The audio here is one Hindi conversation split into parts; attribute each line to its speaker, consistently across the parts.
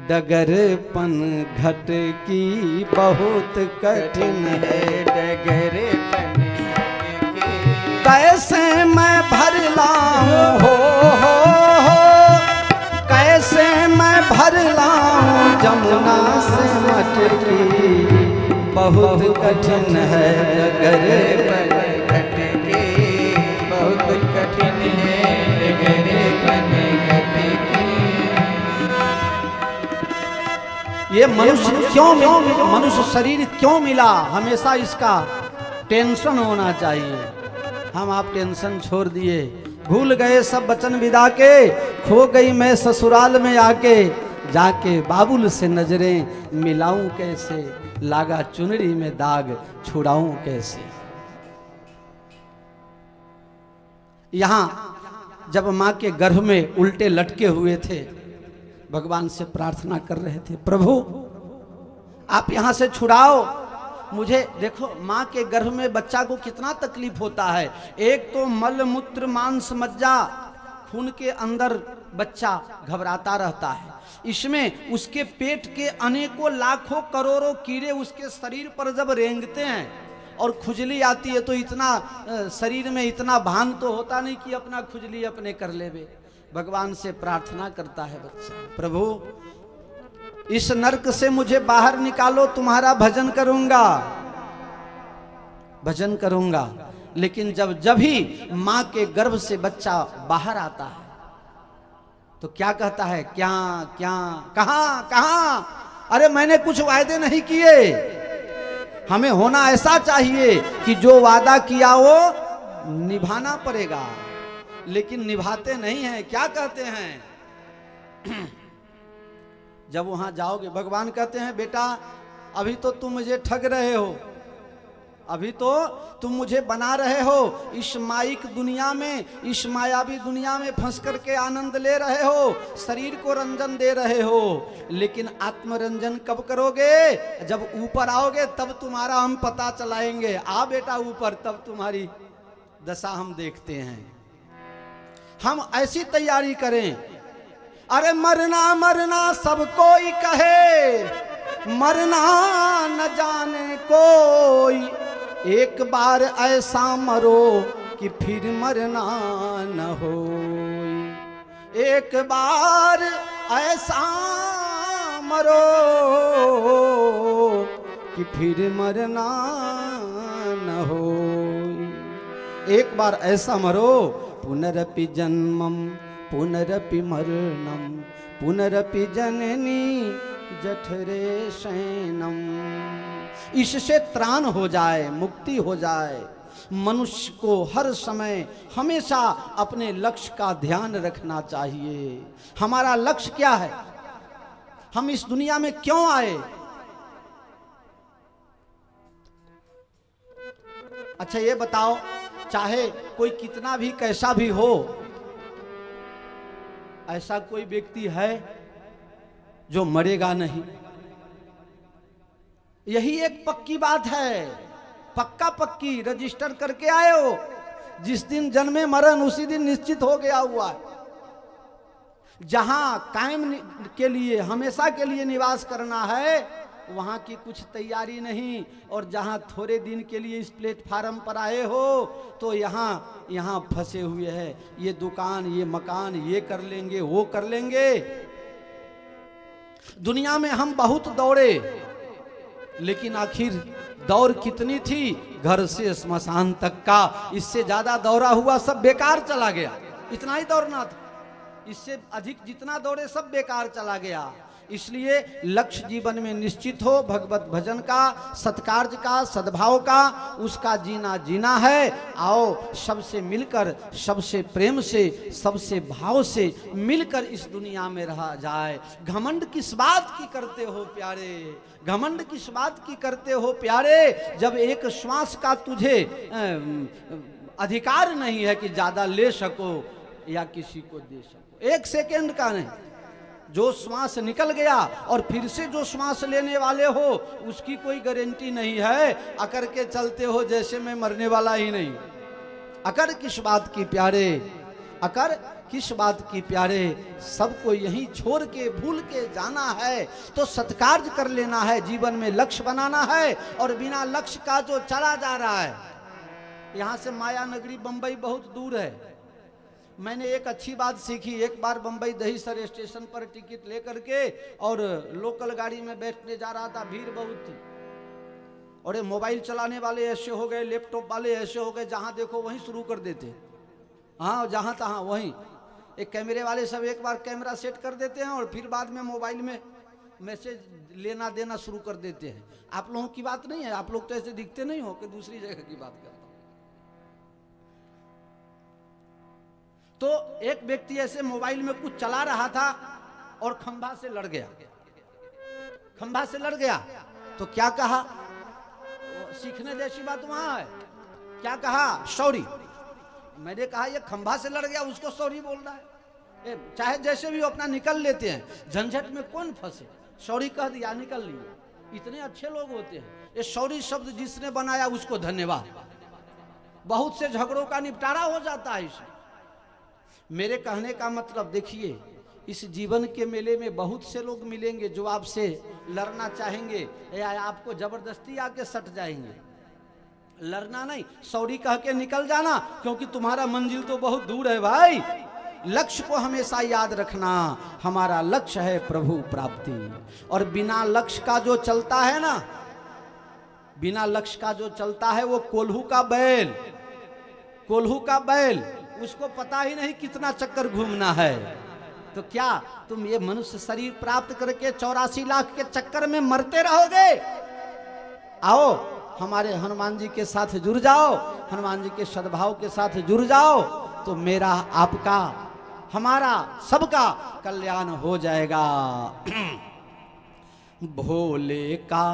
Speaker 1: डगरपन घट की बहुत कठिन है।
Speaker 2: डगरपन घट की
Speaker 1: कैसे मैं भर लाऊं हो कैसे मैं भर लाऊं जमुना से मटकी बहुत कठिन है। डगरपन
Speaker 2: घट की बहुत कठिन है। डगरपन घट की
Speaker 1: ये मनुष्य मनुष्य शरीर क्यों मिला? हमेशा इसका टेंशन होना चाहिए। हम आप टेंशन छोड़ दिए, भूल गए सब वचन विदा के, खो गई मैं ससुराल में आके, जाके बाबुल से नजरें मिलाऊं कैसे, लागा चुनरी में दाग छुड़ाऊं कैसे। यहां जब मां के गर्भ में उल्टे लटके हुए थे, भगवान से प्रार्थना कर रहे थे, प्रभु आप यहां से छुड़ाओ मुझे। देखो मां के गर्भ में बच्चा को कितना तकलीफ होता है। एक तो मल मूत्र मांस मज्जा खून के अंदर बच्चा घबराता रहता है, इसमें उसके पेट के अनेकों लाखों करोड़ों कीड़े उसके शरीर पर जब रेंगते हैं और खुजली आती है तो इतना शरीर में इतना भान तो होता नहीं कि अपना खुजली अपने कर लेवे। भगवान से प्रार्थना करता है बच्चा, प्रभु इस नरक से मुझे बाहर निकालो, तुम्हारा भजन करूंगा भजन करूंगा। लेकिन जब भी मां के गर्भ से बच्चा बाहर आता है तो क्या कहता है, क्या क्या कहां कहां? अरे मैंने कुछ वायदे नहीं किए। हमें होना ऐसा चाहिए कि जो वादा किया वो निभाना पड़ेगा, लेकिन निभाते नहीं हैं। क्या कहते हैं जब वहां जाओगे, भगवान कहते हैं बेटा अभी तो तुम मुझे ठग रहे हो, अभी तो तुम मुझे बना रहे हो, इस माइक दुनिया में, इस मायावी दुनिया में फंस करके आनंद ले रहे हो, शरीर को रंजन दे रहे हो, लेकिन आत्मरंजन कब करोगे? जब ऊपर आओगे तब तुम्हारा हम पता चलाएंगे। आ बेटा ऊपर, तब तुम्हारी दशा हम देखते हैं। हम ऐसी तैयारी करें, अरे मरना मरना सब कोई कहे, मरना न जाने कोई, एक बार ऐसा मरो कि फिर मरना न हो। एक बार ऐसा मरो कि फिर मरना न हो। एक बार ऐसा मरो, पुनरपि जन्मम पुनरपि मरणम पुनरपि जननी जठरे शयनम। इससे त्राण हो जाए, मुक्ति हो जाए। मनुष्य को हर समय हमेशा अपने लक्ष्य का ध्यान रखना चाहिए। हमारा लक्ष्य क्या है? हम इस दुनिया में क्यों आए? अच्छा ये बताओ, चाहे कोई कितना भी कैसा भी हो, ऐसा कोई व्यक्ति है जो मरेगा नहीं? यही एक पक्की बात है, पक्का पक्की रजिस्टर करके आए हो। जिस दिन जन्मे मरण उसी दिन निश्चित हो गया हुआ है। जहां कायम के लिए, हमेशा के लिए निवास करना है, वहां की कुछ तैयारी नहीं। और जहां थोड़े दिन के लिए इस प्लेटफार्म पर आए हो तो यहाँ फंसे हुए हैं। ये दुकान, ये मकान, ये कर लेंगे, वो कर लेंगे। दुनिया में हम बहुत दौड़े, लेकिन आखिर दौड़ कितनी थी? घर से स्मशान तक का, इससे ज्यादा दौड़ा हुआ सब बेकार चला गया। इतना ही दौड़ना था, इससे अधिक जितना दौड़े सब बेकार चला गया। इसलिए लक्ष्य जीवन में निश्चित हो, भगवत भजन का, सत्कार्य का, सद्भाव का, उसका जीना है। आओ सबसे मिलकर, सबसे प्रेम से, सबसे भाव से मिलकर इस दुनिया में रहा जाए। घमंड किस बात की करते हो प्यारे, घमंड किस बात की करते हो प्यारे, जब एक श्वास का तुझे अधिकार नहीं है कि ज्यादा ले सको या किसी को दे सको। एक सेकेंड का नहीं, जो श्वास निकल गया और फिर से जो श्वास लेने वाले हो उसकी कोई गारंटी नहीं है। अकड़ के चलते हो जैसे मैं मरने वाला ही नहीं। अकड़ किस बात की प्यारे, अकर किस बात की प्यारे, सबको यहीं छोड़ के भूल के जाना है तो सत्कार्य कर लेना है, जीवन में लक्ष्य बनाना है। और बिना लक्ष्य का जो चला जा रहा है, यहाँ से माया नगरी बंबई बहुत दूर है। मैंने एक अच्छी बात सीखी, एक बार बंबई दहीसर स्टेशन पर टिकट लेकर के और लोकल गाड़ी में बैठने जा रहा था, भीड़ बहुत थी। और ये मोबाइल चलाने वाले ऐसे हो गए, लैपटॉप वाले ऐसे हो गए, जहां देखो वहीं शुरू कर देते, हाँ जहां तहां वहीं। एक कैमरे वाले सब एक बार कैमरा सेट कर देते हैं और फिर बाद में मोबाइल में मैसेज लेना देना शुरू कर देते हैं। आप लोगों की बात नहीं है, आप लोग तो ऐसे दिखते नहीं हो कि दूसरी जगह की बात करता हूं। तो एक व्यक्ति ऐसे मोबाइल में कुछ चला रहा था और खंभा से लड़ गया, खंभा से लड़ गया। तो क्या कहा, सीखने जैसी बात वहां है, क्या कहा, सॉरी। मैंने कहा ये खंभा से लड़ गया, उसको सॉरी बोल रहा है। चाहे जैसे भी अपना निकल लेते हैं, झंझट में कौन फंसे, सॉरी कह दिया निकल लिए। इतने अच्छे लोग होते हैं। ये सॉरी शब्द जिसने बनाया उसको धन्यवाद। बहुत से झगड़ों का निपटारा हो जाता है इससे। मेरे कहने का मतलब देखिए, इस जीवन के मेले में बहुत से लोग मिलेंगे जो आपसे लड़ना चाहेंगे या आपको जबरदस्ती आके सट जाएंगे। लड़ना नहीं, सॉरी कह के निकल जाना, क्योंकि तुम्हारा मंजिल तो बहुत दूर है भाई। लक्ष्य को हमेशा याद रखना, हमारा लक्ष्य है प्रभु प्राप्ति। और बिना लक्ष्य का जो चलता है ना, बिना लक्ष्य का जो चलता है वो कोल्हू का बैल, कोल्हू का बैल, उसको पता ही नहीं कितना चक्कर घूमना है। तो क्या तुम ये मनुष्य शरीर प्राप्त करके 84 लाख के चक्कर में मरते रहोगे? आओ हमारे हनुमान जी के साथ जुड़ जाओ, हनुमान जी के सद्भाव के साथ जुड़ जाओ, तो मेरा आपका हमारा सबका कल्याण हो जाएगा। भोले का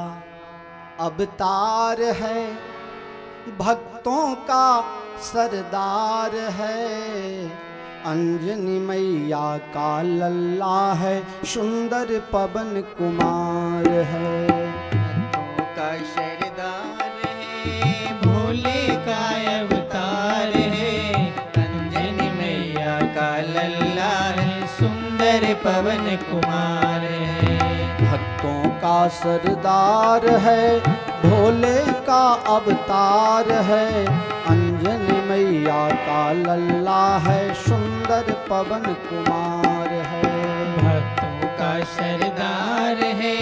Speaker 1: अवतार है, भक्तों का सरदार है, अंजनी मैया का लल्ला है, सुंदर पवन कुमार है।
Speaker 2: भक्तों का सरदार है, भोले का अवतार है, अंजनी मैया का लल्ला है, सुंदर पवन कुमार है।
Speaker 1: भक्तों का सरदार है, भोले का अवतार है, अंजनी मैया का लल्ला है, सुंदर पवन कुमार है।
Speaker 2: भक्तों का सरदार है,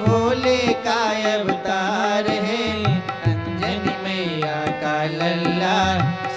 Speaker 2: भोले का अवतार है, अंजनी मैया का लल्ला,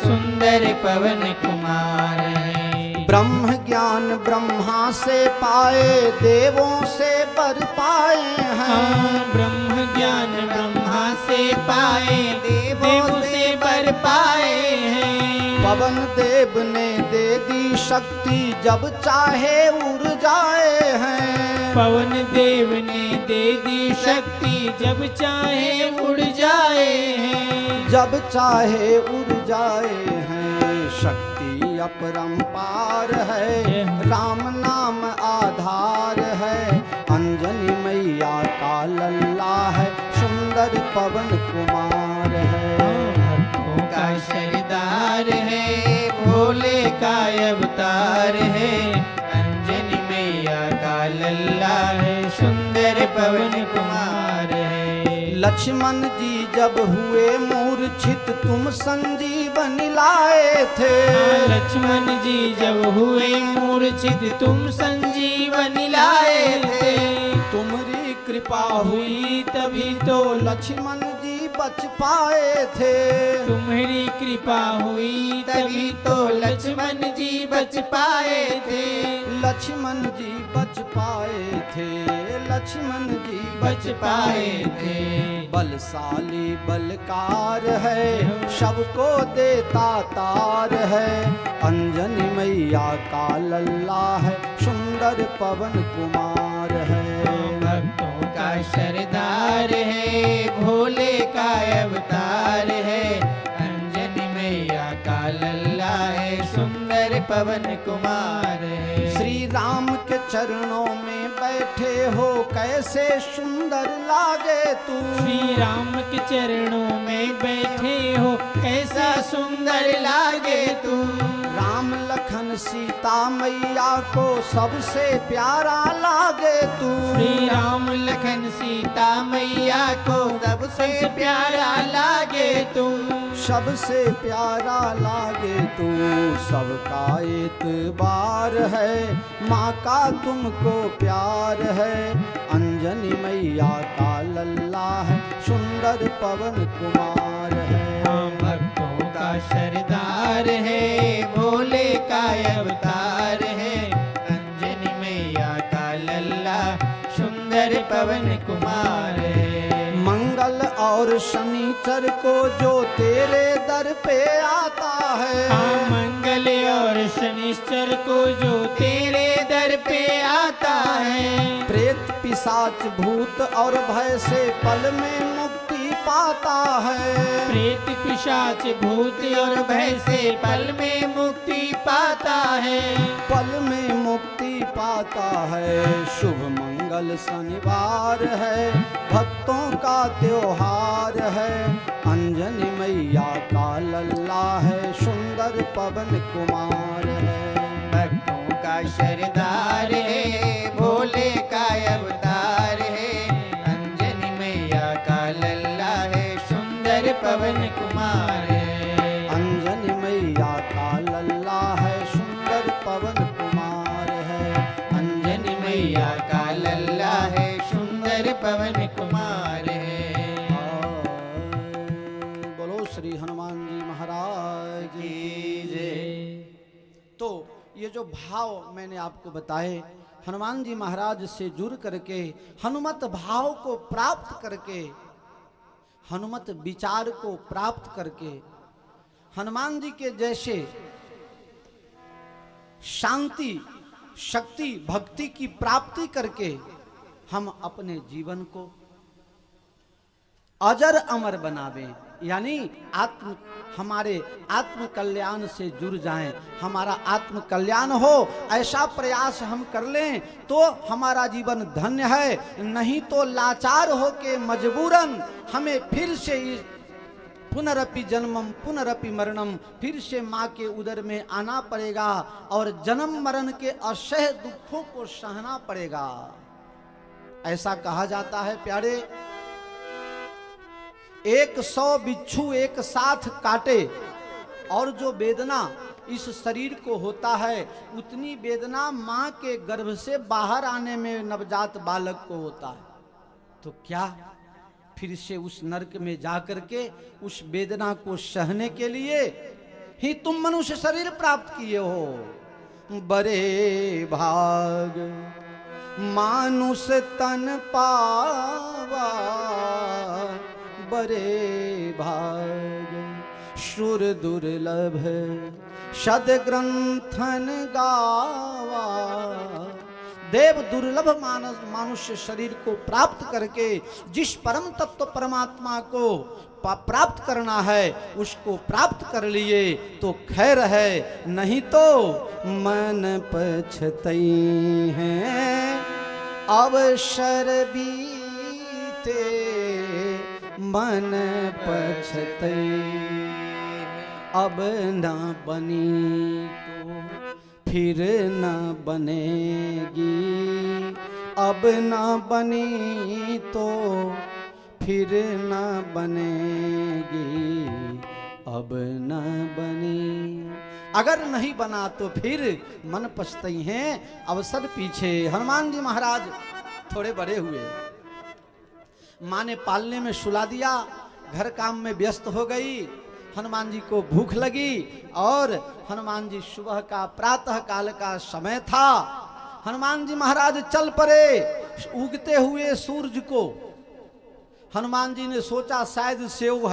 Speaker 2: सुंदर पवन कुमार है।
Speaker 1: ब्रह्म ज्ञान ब्रह्मा से पाए, देवों से बर पाए हैं।
Speaker 2: ब्रह्म ज्ञान ब्रह्मा से पाए, देवों से बर पाए हैं।
Speaker 1: पवन देव ने दे दी शक्ति, जब चाहे उड़ जाए हैं।
Speaker 2: पवन देव ने दे दी शक्ति, जब चाहे उड़ जाए हैं।
Speaker 1: जब चाहे उड़ जाए हैं। शक्ति अपरंपार है, राम नाम आधार है, अंजनी मैया का लल्ला है, सुंदर पवन कुमार है।
Speaker 2: भक्तों का सरदार है, भोले का अवतार है, अंजनी मैया का लल्ला है, सुंदर पवन कुमार है।
Speaker 1: लक्ष्मण जी जब हुए मूर्छित, तुम संजीवनी लाए थे।
Speaker 2: लक्ष्मण जी जब हुए मूर्छित, तुम संजीवनी लाए थे।
Speaker 1: तुम्हारी कृपा
Speaker 2: हुई तभी तो
Speaker 1: लक्ष्मण जी बच पाए थे।
Speaker 2: तुम्हारी कृपा हुई तभी तो लक्ष्मण जी बच पाए थे।
Speaker 1: लक्ष्मण जी बच पाए थे, लक्ष्मण जी
Speaker 2: बच पाए थे।
Speaker 1: बलशाली बलकार है, सबको देता तार है, अंजनी मैया का लल्ला है, सुंदर पवन कुमार है।
Speaker 2: भक्तों का सरदार है, भोले का अवतार है, अंजनी मैया का लल्ला है, सुंदर पवन कुमार है।
Speaker 1: श्री राम के चरणों में बैठे हो, कैसे सुंदर लागे तू।
Speaker 2: श्री राम के चरणों में बैठे हो, कैसा सुंदर लागे तू।
Speaker 1: राम राम लखन सीता मैया को सबसे प्यारा लागे तू।
Speaker 2: श्री राम लखन सीता मैया को सबसे प्यारा लागे तू।
Speaker 1: सबसे प्यारा लागे तू, सबका एतबार है, माँ का तुमको प्यार है। अंजनी मैया का लल्ला है, सुंदर पवन कुमार है।
Speaker 2: हाँ, भक्तों का सरदार है, भोले का अवतार है। अंजनी मैया का लल्ला सुंदर पवन कुमार है।
Speaker 1: मंगल और शनिचर को जो तेरे दर पे आता है।
Speaker 2: हाँ, मंगल और शनिश्चर को जो तेरे दर पे आता है।
Speaker 1: प्रेत पिशाच भूत और भय से पल में मुक्ति पाता है।
Speaker 2: प्रेत पिशाच भूत और भय से पल में मुक्ति पाता है।
Speaker 1: पल में मुक्ति पाता है। शुभ मंगल शनिवार है, भक्तों का त्योहार है। अंजनी मैया का लल्ला है, सुंदर पवन कुमार है।
Speaker 2: भक्तों का सरदार है, भोले का अवतार है। अंजनी मैया का लल्ला है, सुंदर पवन कुमार है।
Speaker 1: अंजनी मैया का लल्ला है, सुंदर पवन कुमार है।
Speaker 2: अंजनी मैया का लल्ला है, सुंदर पवन कुमार है।
Speaker 1: बोलो श्री हनुमान जी महाराज की जय। तो ये जो भाव मैंने आपको बताए, हनुमान जी महाराज से जुड़ करके, हनुमत भाव को प्राप्त करके, हनुमत विचार को प्राप्त करके, हनुमान जी के जैसे शांति शक्ति भक्ति की प्राप्ति करके हम अपने जीवन को अजर अमर बनावें, यानी हमारे आत्म कल्याण से जुड़ जाएं, हमारा आत्म कल्याण हो, ऐसा प्रयास हम कर लें तो हमारा जीवन धन्य है। नहीं तो लाचार हो के मजबूरन हमें फिर से इस पुनरपि जन्मम पुनरपि मरणम, फिर से माँ के उदर में आना पड़ेगा और जन्म मरण के असह्य दुखों को सहना पड़ेगा। ऐसा कहा जाता है प्यारे, 100 बिच्छू एक साथ काटे और जो वेदना इस शरीर को होता है, उतनी वेदना माँ के गर्भ से बाहर आने में नवजात बालक को होता है। तो क्या फिर से उस नरक में जाकर के उस वेदना को सहने के लिए ही तुम मनुष्य शरीर प्राप्त किए हो। बड़े भाग मानुष तन पावा, बड़े भाग सुर दुर्लभ शद ग्रंथन गावा। देव दुर्लभ मानुष्य शरीर को प्राप्त करके जिस परम तत्व परमात्मा को प्राप्त करना है उसको प्राप्त कर लिए तो खैर है, नहीं तो मन पछतई है अवसर बीते, मन पछतई अब न बनी तो फिर न बनेगी, अब न बनी तो फिर न बनेगी, अब न बनी। अगर नहीं बना तो फिर मन पछतई हैं अवसर पीछे। हनुमान जी महाराज थोड़े बड़े हुए, माँ ने पालने में सुला दिया, घर काम में व्यस्त हो गई। हनुमान जी को भूख लगी और हनुमान जी सुबह का प्रातः काल का समय था, हनुमान जी महाराज चल पड़े उगते हुए सूरज को। हनुमान जी ने सोचा शायद सेव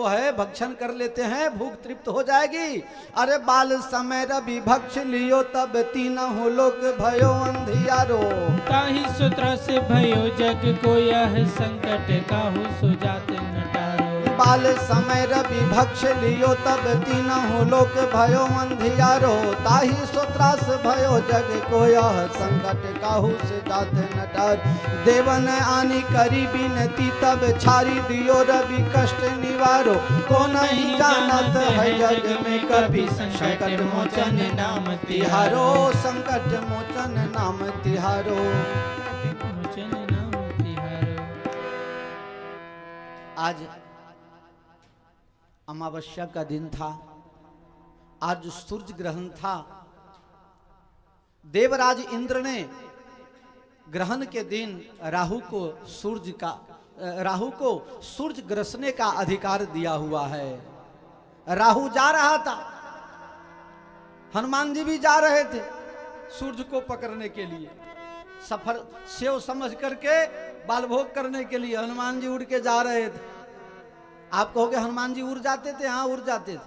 Speaker 1: है भक्षण कर लेते हैं, भूख तृप्त हो जाएगी। अरे बाल समय रवि भक्ष लियो तब तीनों लोक भयो अंधियारो,
Speaker 2: ताहि सूत्र से भयो जग को यह संकट काहू सुजात नटारो।
Speaker 1: बाल समय रवि भक्ष लियो तब तीनों लोक भयो अंधियारो, ताहि सूत्रास भयो जग को यह संकट काहू सुजात नटारो। देवन आनी करी बिनती तब छारी दियो रवि कष्ट निवारो, तिहारो, को नहीं जानत है जग में कभी
Speaker 2: संकट मोचन नाम
Speaker 1: तिहारो, संकट मोचन नाम तिहारो।
Speaker 2: मोचन नाम तिहारो।
Speaker 1: आज अमावस्या का दिन था, आज सूर्य ग्रहण था। देवराज इंद्र ने ग्रहण के दिन राहु को सूर्य ग्रसने का अधिकार दिया हुआ है। राहु जा रहा था, हनुमान जी भी जा रहे थे सूर्य को पकड़ने के लिए, सफर सेव समझ करके बालभोग करने के लिए हनुमान जी उड़ के जा रहे थे। आप कहोगे हनुमान जी उड़ जाते थे? हाँ, उड़ जाते थे।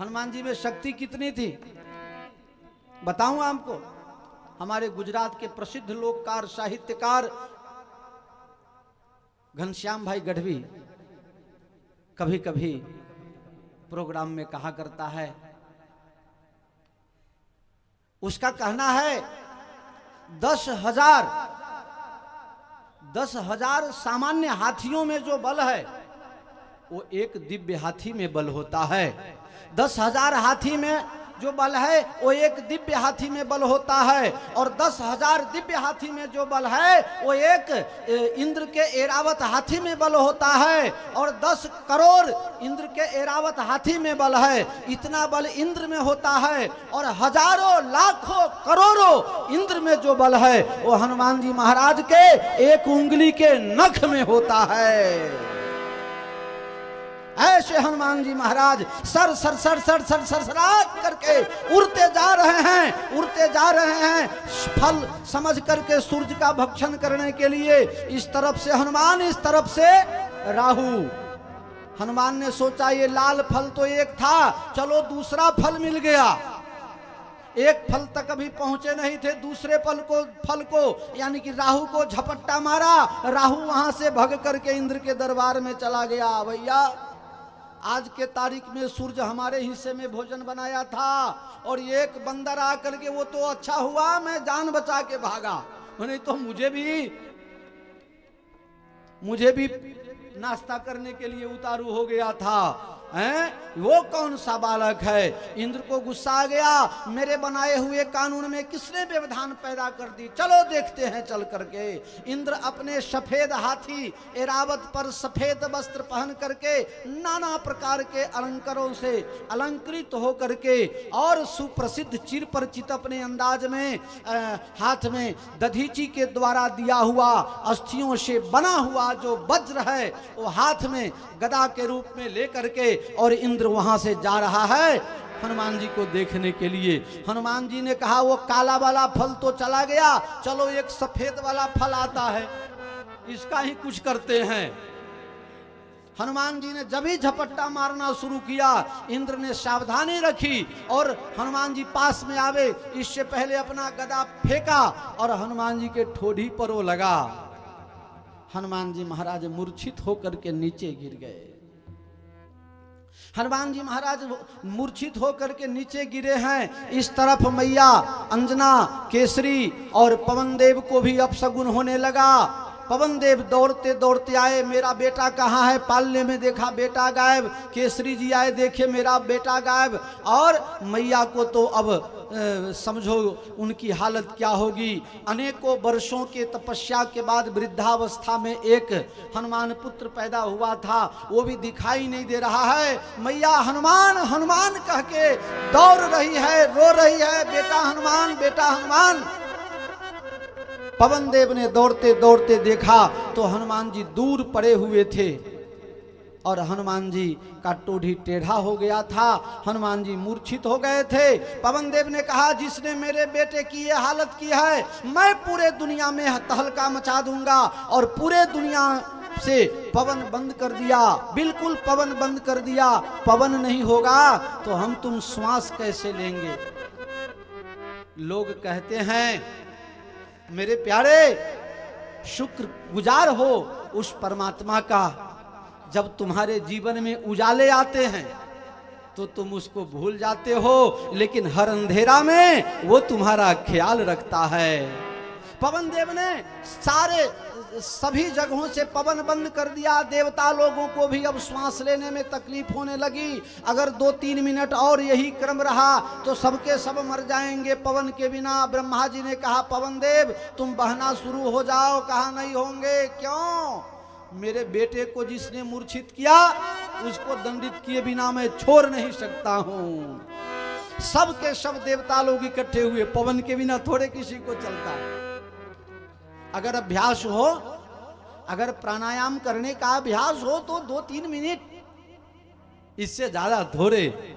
Speaker 1: हनुमान जी में शक्ति कितनी थी बताऊं आपको। हमारे गुजरात के प्रसिद्ध लोककार साहित्यकार घनश्याम भाई गढ़वी कभी कभी प्रोग्राम में कहा करता है, उसका कहना है 10,000 सामान्य हाथियों में जो बल है वो एक दिव्य हाथी में बल होता है। 10,000 हाथी में जो बल है वो एक दिव्य हाथी में बल होता है, और 10,000 दिव्य हाथी में जो बल है वो एक इंद्र के एरावत हाथी में बल होता है, और 10 करोड़ इंद्र के एरावत हाथी में बल है। इतना बल इंद्र में होता है, और हजारों लाखों करोड़ों इंद्र में जो बल है वो हनुमान जी महाराज के एक उंगली के नख में होता है। ऐसे हनुमान जी महाराज सर सर सर सर सर सर सराट करके उड़ते जा रहे हैं फल समझ करके सूर्य का भक्षण करने के लिए। इस तरफ से हनुमान, इस तरफ से राहु। हनुमान ने सोचा ये लाल फल तो एक था, चलो दूसरा फल मिल गया। एक फल तक अभी पहुंचे नहीं थे, दूसरे फल को यानी कि राहु को झपट्टा मारा। राहु वहां से भग करके इंद्र के दरबार में चला गया। भैया आज के तारीख में सूर्य हमारे हिस्से में भोजन बनाया था, और एक बंदर आकर के वो तो अच्छा हुआ मैं जान बचा के भागा, नहीं तो मुझे भी नाश्ता करने के लिए उतारू हो गया था। हैं वो कौन सा बालक है? इंद्र को गुस्सा आ गया, मेरे बनाए हुए कानून में किसने व्यवधान पैदा कर दी, चलो देखते हैं चल करके। इंद्र अपने सफेद हाथी एरावत पर सफेद वस्त्र पहन करके नाना प्रकार के अलंकारों से अलंकृत हो करके और सुप्रसिद्ध चिर परिचित अपने अंदाज में हाथ में दधीची के द्वारा दिया हुआ अस्थियों से बना हुआ जो वज्र है वो हाथ में गदा के रूप में लेकर के, और इंद्र वहां से जा रहा है हनुमान जी को देखने के लिए। हनुमान जी ने कहा वो काला वाला फल तो चला गया, चलो एक सफेद वाला फल आता है, इसका ही कुछ करते हैं। हनुमान जी ने जब ही झपट्टा मारना शुरू किया, इंद्र ने सावधानी रखी और हनुमान जी पास में आवे इससे पहले अपना गदा फेंका और हनुमान जी के ठोड़ी पर वो लगा। हनुमान जी महाराज मूर्छित होकर के नीचे गिर गए। हनुमान जी महाराज मूर्छित होकर के नीचे गिरे हैं। इस तरफ मैया अंजना, केसरी और पवन देव को भी अपशगुन होने लगा। पवन देव दौड़ते दौड़ते आए, मेरा बेटा कहाँ है? पालने में देखा बेटा गायब। केसरी जी आए, देखे मेरा बेटा गायब। और मैया को तो अब समझो उनकी हालत क्या होगी। अनेकों वर्षों के तपस्या के बाद वृद्धावस्था में एक हनुमान पुत्र पैदा हुआ था, वो भी दिखाई नहीं दे रहा है। मैया हनुमान हनुमान कह के दौड़ रही है, रो रही है, बेटा हनुमान, बेटा हनुमान। पवन देव ने दौड़ते दौड़ते देखा तो हनुमान जी दूर पड़े हुए थे और हनुमान जी का टोढ़ी टेढ़ा हो गया था। हनुमान जी मूर्छित हो गए थे। पवन देव ने कहा जिसने मेरे बेटे की ये हालत की है, मैं पूरे दुनिया में तहलका मचा दूंगा। और पूरे दुनिया से पवन बंद कर दिया, बिल्कुल पवन बंद कर दिया। पवन नहीं होगा तो हम तुम श्वास कैसे लेंगे? लोग कहते हैं मेरे प्यारे शुक्र गुजार हो उस परमात्मा का, जब तुम्हारे जीवन में उजाले आते हैं तो तुम उसको भूल जाते हो, लेकिन हर अंधेरा में वो तुम्हारा ख्याल रखता है। पवन देव ने सभी जगहों से पवन बंद कर दिया। देवता लोगों को भी अब श्वास लेने में तकलीफ होने लगी। अगर 2-3 मिनट और यही क्रम रहा तो सबके सब मर जाएंगे पवन के बिना। ब्रह्मा जी ने कहा पवन देव तुम बहना शुरू हो जाओ। कहा नहीं होंगे। क्यों? मेरे बेटे को जिसने मूर्छित किया उसको दंडित किए बिना मैं छोड़ नहीं सकता हूं। सब के सब देवता लोग इकट्ठे हुए। पवन के बिना थोड़े किसी को चलता। अगर अभ्यास हो, अगर प्राणायाम करने का अभ्यास हो तो 2-3 मिनट, इससे ज्यादा थोड़े।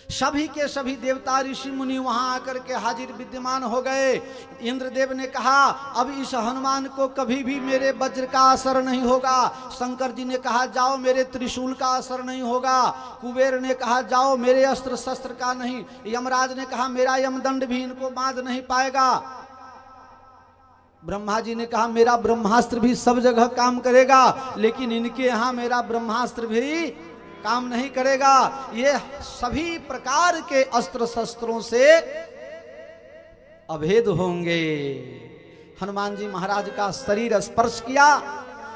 Speaker 1: सभी के सभी देवता ऋषि मुनि वहां आकर के हाजिर विद्यमान हो गए। इंद्रदेव ने कहा अब इस हनुमान को कभी भी मेरे वज्र का असर नहीं होगा। शंकर जी ने कहा जाओ मेरे त्रिशूल का असर नहीं होगा। कुबेर ने कहा जाओ मेरे अस्त्र शस्त्र का नहीं। यमराज ने कहा मेरा यमदंड भी इनको बांध नहीं पाएगा। ब्रह्मा जी ने कहा मेरा ब्रह्मास्त्र भी सब जगह काम करेगा, लेकिन इनके यहां मेरा ब्रह्मास्त्र भी काम नहीं करेगा। ये सभी प्रकार के अस्त्र शस्त्रों से अभेद होंगे। हनुमान जी महाराज का शरीर स्पर्श किया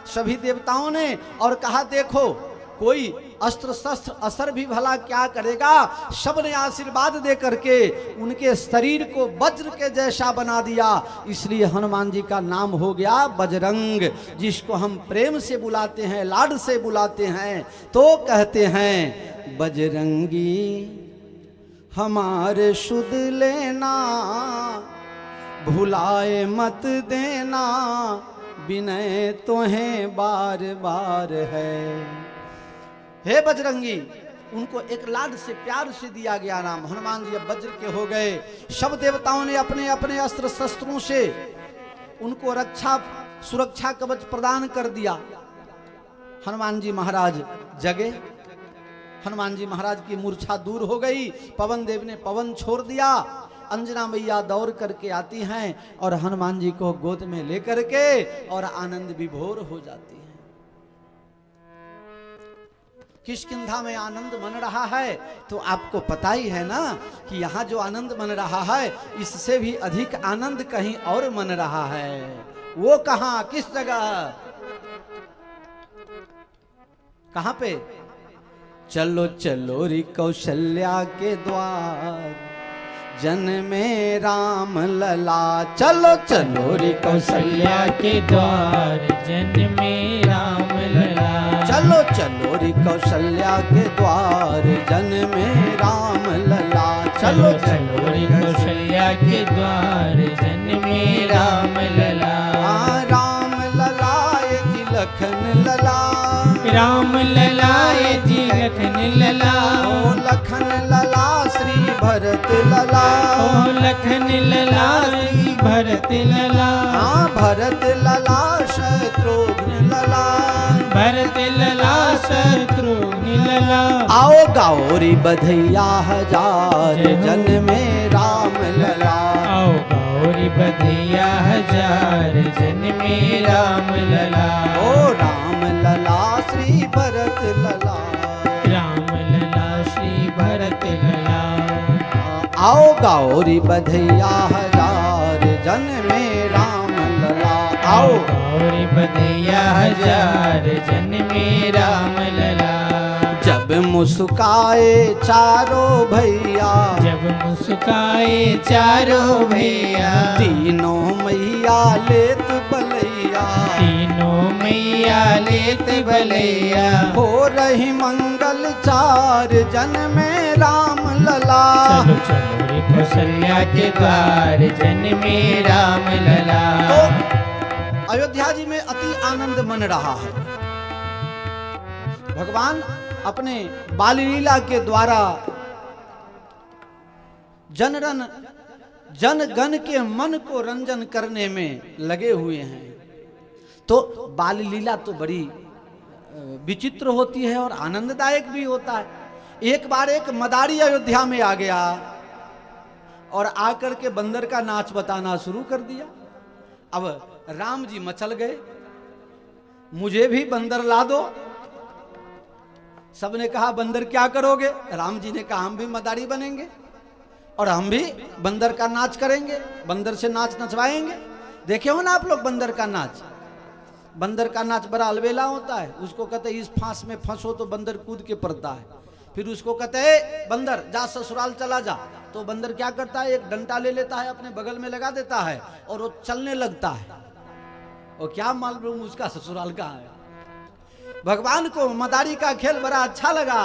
Speaker 1: सभी देवताओं ने और कहा देखो कोई अस्त्र शस्त्र असर भी भला क्या करेगा। सबने आशीर्वाद दे करके उनके शरीर को वज्र के जैसा बना दिया। इसलिए हनुमान जी का नाम हो गया बजरंग, जिसको हम प्रेम से बुलाते हैं, लाड से बुलाते हैं तो कहते हैं बजरंगी हमारे शुद्ध लेना, भुलाए मत देना, विनय तुम्हें बार बार है। हे बजरंगी, उनको एक लाड से प्यार से दिया गया नाम। हनुमान जी अब वज्र के हो गए। सब देवताओं ने अपने अपने अस्त्र शस्त्रों से उनको रक्षा सुरक्षा कवच प्रदान कर दिया। हनुमान जी महाराज जगे। हनुमान जी महाराज की मूर्छा दूर हो गई। पवन देव ने पवन छोड़ दिया। अंजना मैया दौड़ करके आती हैं और हनुमान जी को गोद में लेकर के और आनंद विभोर हो जाती है। किष्किंधा में आनंद मन रहा है तो आपको पता ही है ना कि यहाँ जो आनंद मन रहा है इससे भी अधिक आनंद कहीं और मन रहा है। वो कहाँ, किस जगह, कहाँ पे? चलो चलो री कौशल्या के द्वार, जन्मे राम लला। चलो चलो री कौशल्या के द्वार,
Speaker 2: जन्मे राम लला।
Speaker 1: चलो चलो री कौशल्या के द्वार, जन्मे राम लला। चलो
Speaker 2: चलो री कौशल्या के द्वार, जन्मे राम लला।
Speaker 1: राम ललाए जी लखन लला,
Speaker 2: राम ललाए जी लखन लला।
Speaker 1: ओ लखन लला श्री भरत लला।
Speaker 2: ओ लखन लला श्री भरत लला।
Speaker 1: हाँ भरत लला शत्रुघ्न लला।
Speaker 2: भरत लला शत्रुघ्न लला।
Speaker 1: आओ गौरी बधैया हजार, जन्मे राम लला।
Speaker 2: आओ गौरी बधैया हजार, जन्मे राम लला।
Speaker 1: ओ राम लला श्री भरत लला।
Speaker 2: राम लला श्री भरत लला।
Speaker 1: आओ गौरी बधैया हजार, जन्मे राम लला। आओ
Speaker 2: गौरी बधैया हजार, जन्मे राम लला।
Speaker 1: जब मुस्काए चारों भैया,
Speaker 2: जब मुस्काए चारों भैया।
Speaker 1: तीनों मैया लेत बलैया।
Speaker 2: तीनों मैया लेत बलैया।
Speaker 1: हो रही मंगल चार, जन्मे राम लला।
Speaker 2: चलो चलो रे कौशल्या के द्वार, जन्मे राम लला।
Speaker 1: तो अयोध्या जी में अति आनंद मन रहा है। भगवान अपने बाल लीला के द्वारा जनगण के मन को रंजन करने में लगे हुए हैं। तो बाल लीला तो बड़ी विचित्र होती है और आनंददायक भी होता है। एक बार एक मदारी अयोध्या में आ गया और आकर के बंदर का नाच बताना शुरू कर दिया। अब राम जी मचल गए, मुझे भी बंदर ला दो। सबने कहा बंदर क्या करोगे? राम जी ने कहा हम भी मदारी बनेंगे। और हम भी बंदर का नाच करेंगे, बंदर से नाच नचवाएंगे। देखे हो ना आप लोग बंदर का नाच? बंदर का नाच बड़ा अलबेला होता है। उसको कहते हैं इस फांस में फंसो तो बंदर कूद के पड़ता है। फिर उसको कहते हैं बंदर जा ससुराल चला जा, तो बंदर क्या करता है, एक डंडा ले लेता है, अपने बगल में लगा देता है और वो चलने लगता है। और क्या मालूम उसका ससुराल कहाँ है। भगवान को मदारी का खेल बड़ा अच्छा लगा,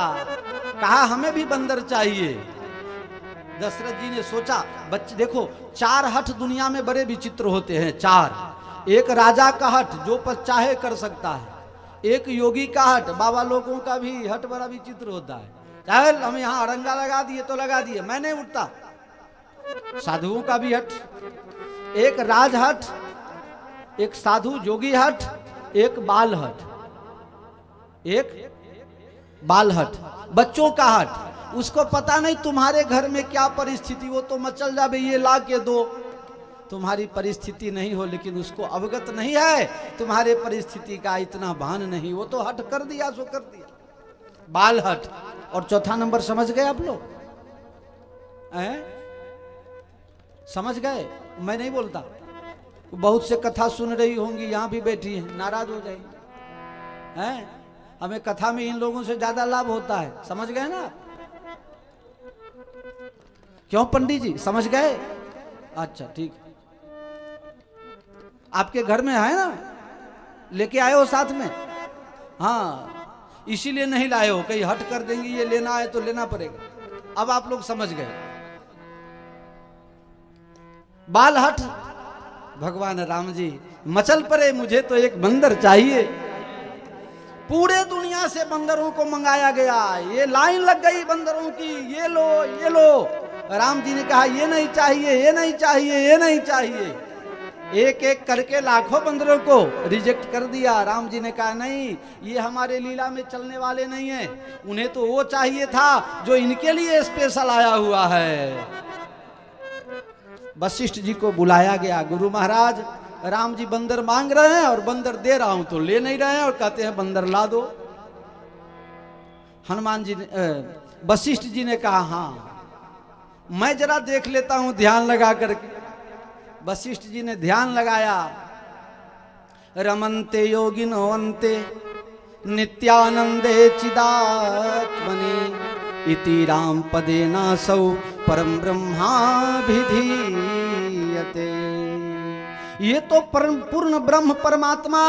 Speaker 1: कहा हमें भी बंदर चाहिए। दशरथ जी ने सोचा, बच्चे देखो 4 हठ दुनिया में बड़े विचित्र होते हैं, 4। एक राजा का हठ जो पर चाहे कर सकता है, एक योगी का हठ, बाबा लोगों का भी हठ बड़ा विचित्र होता है। चाहे हम यहाँ अड़ंगा लगा दिए तो लगा दिए, मैं नहीं उठता। साधुओं का भी हठ, एक राज हठ, एक साधु जोगी हठ, एक बाल हठ, एक बाल हठ। बच्चों का हठ, उसको पता नहीं तुम्हारे घर में क्या परिस्थिति हो तो मचल जावे, ये ला के दो। तुम्हारी परिस्थिति नहीं हो, लेकिन उसको अवगत नहीं है तुम्हारे परिस्थिति का, इतना भान नहीं, वो तो हट कर दिया सो कर दिया, बाल हट। और चौथा नंबर समझ गए आप लोग? समझ गए? मैं नहीं बोलता, बहुत से कथा सुन रही होंगी, यहां भी बैठी है, नाराज हो जाएंगे हैं। हमें कथा में इन लोगों से ज्यादा लाभ होता है, समझ गए ना? क्यों पंडित जी, समझ गए? अच्छा ठीक है। आपके घर में है ना, लेके आए हो साथ में? हाँ, इसीलिए नहीं लाए हो, कहीं हट कर देंगे, ये लेना है तो लेना पड़ेगा। अब आप लोग समझ गए। बाल हट, भगवान राम जी मचल पड़े, मुझे तो एक बंदर चाहिए। पूरे दुनिया से बंदरों को मंगाया गया, ये लाइन लग गई बंदरों की, ये लो ये लो। राम जी ने कहा ये नहीं चाहिए, ये नहीं चाहिए, ये नहीं चाहिए। एक एक करके लाखों बंदरों को रिजेक्ट कर दिया। राम जी ने कहा नहीं, ये हमारे लीला में चलने वाले नहीं है, उन्हें तो वो चाहिए था जो इनके लिए स्पेशल आया हुआ है। वशिष्ठ जी को बुलाया गया, गुरु महाराज राम जी बंदर मांग रहे हैं और बंदर दे रहा हूं तो ले नहीं रहे हैं और कहते हैं बंदर ला दो। हनुमान जी ने, वशिष्ठ जी ने कहा हाँ मैं जरा देख लेता हूं ध्यान लगा करके। वशिष्ठ जी ने ध्यान लगाया, रमन्ते योगिनो अन्ते नित्यानंदे चिदात्मनि इति राम पदेनासौ परम ब्रह्माभिधीयते। ये तो पूर्ण ब्रह्म परमात्मा,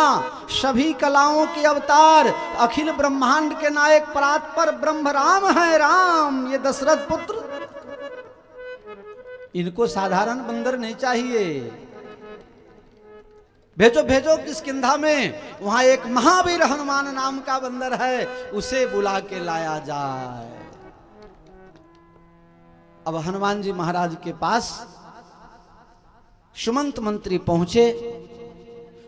Speaker 1: सभी कलाओं के अवतार, अखिल ब्रह्मांड के नायक परात्पर ब्रह्म राम है। राम ये दशरथ पुत्र, इनको साधारण बंदर नहीं चाहिए। भेजो भेजो किष्किंधा में, वहां एक महावीर हनुमान नाम का बंदर है, उसे बुला के लाया जाए। अब हनुमान जी महाराज के पास सुमंत मंत्री पहुंचे,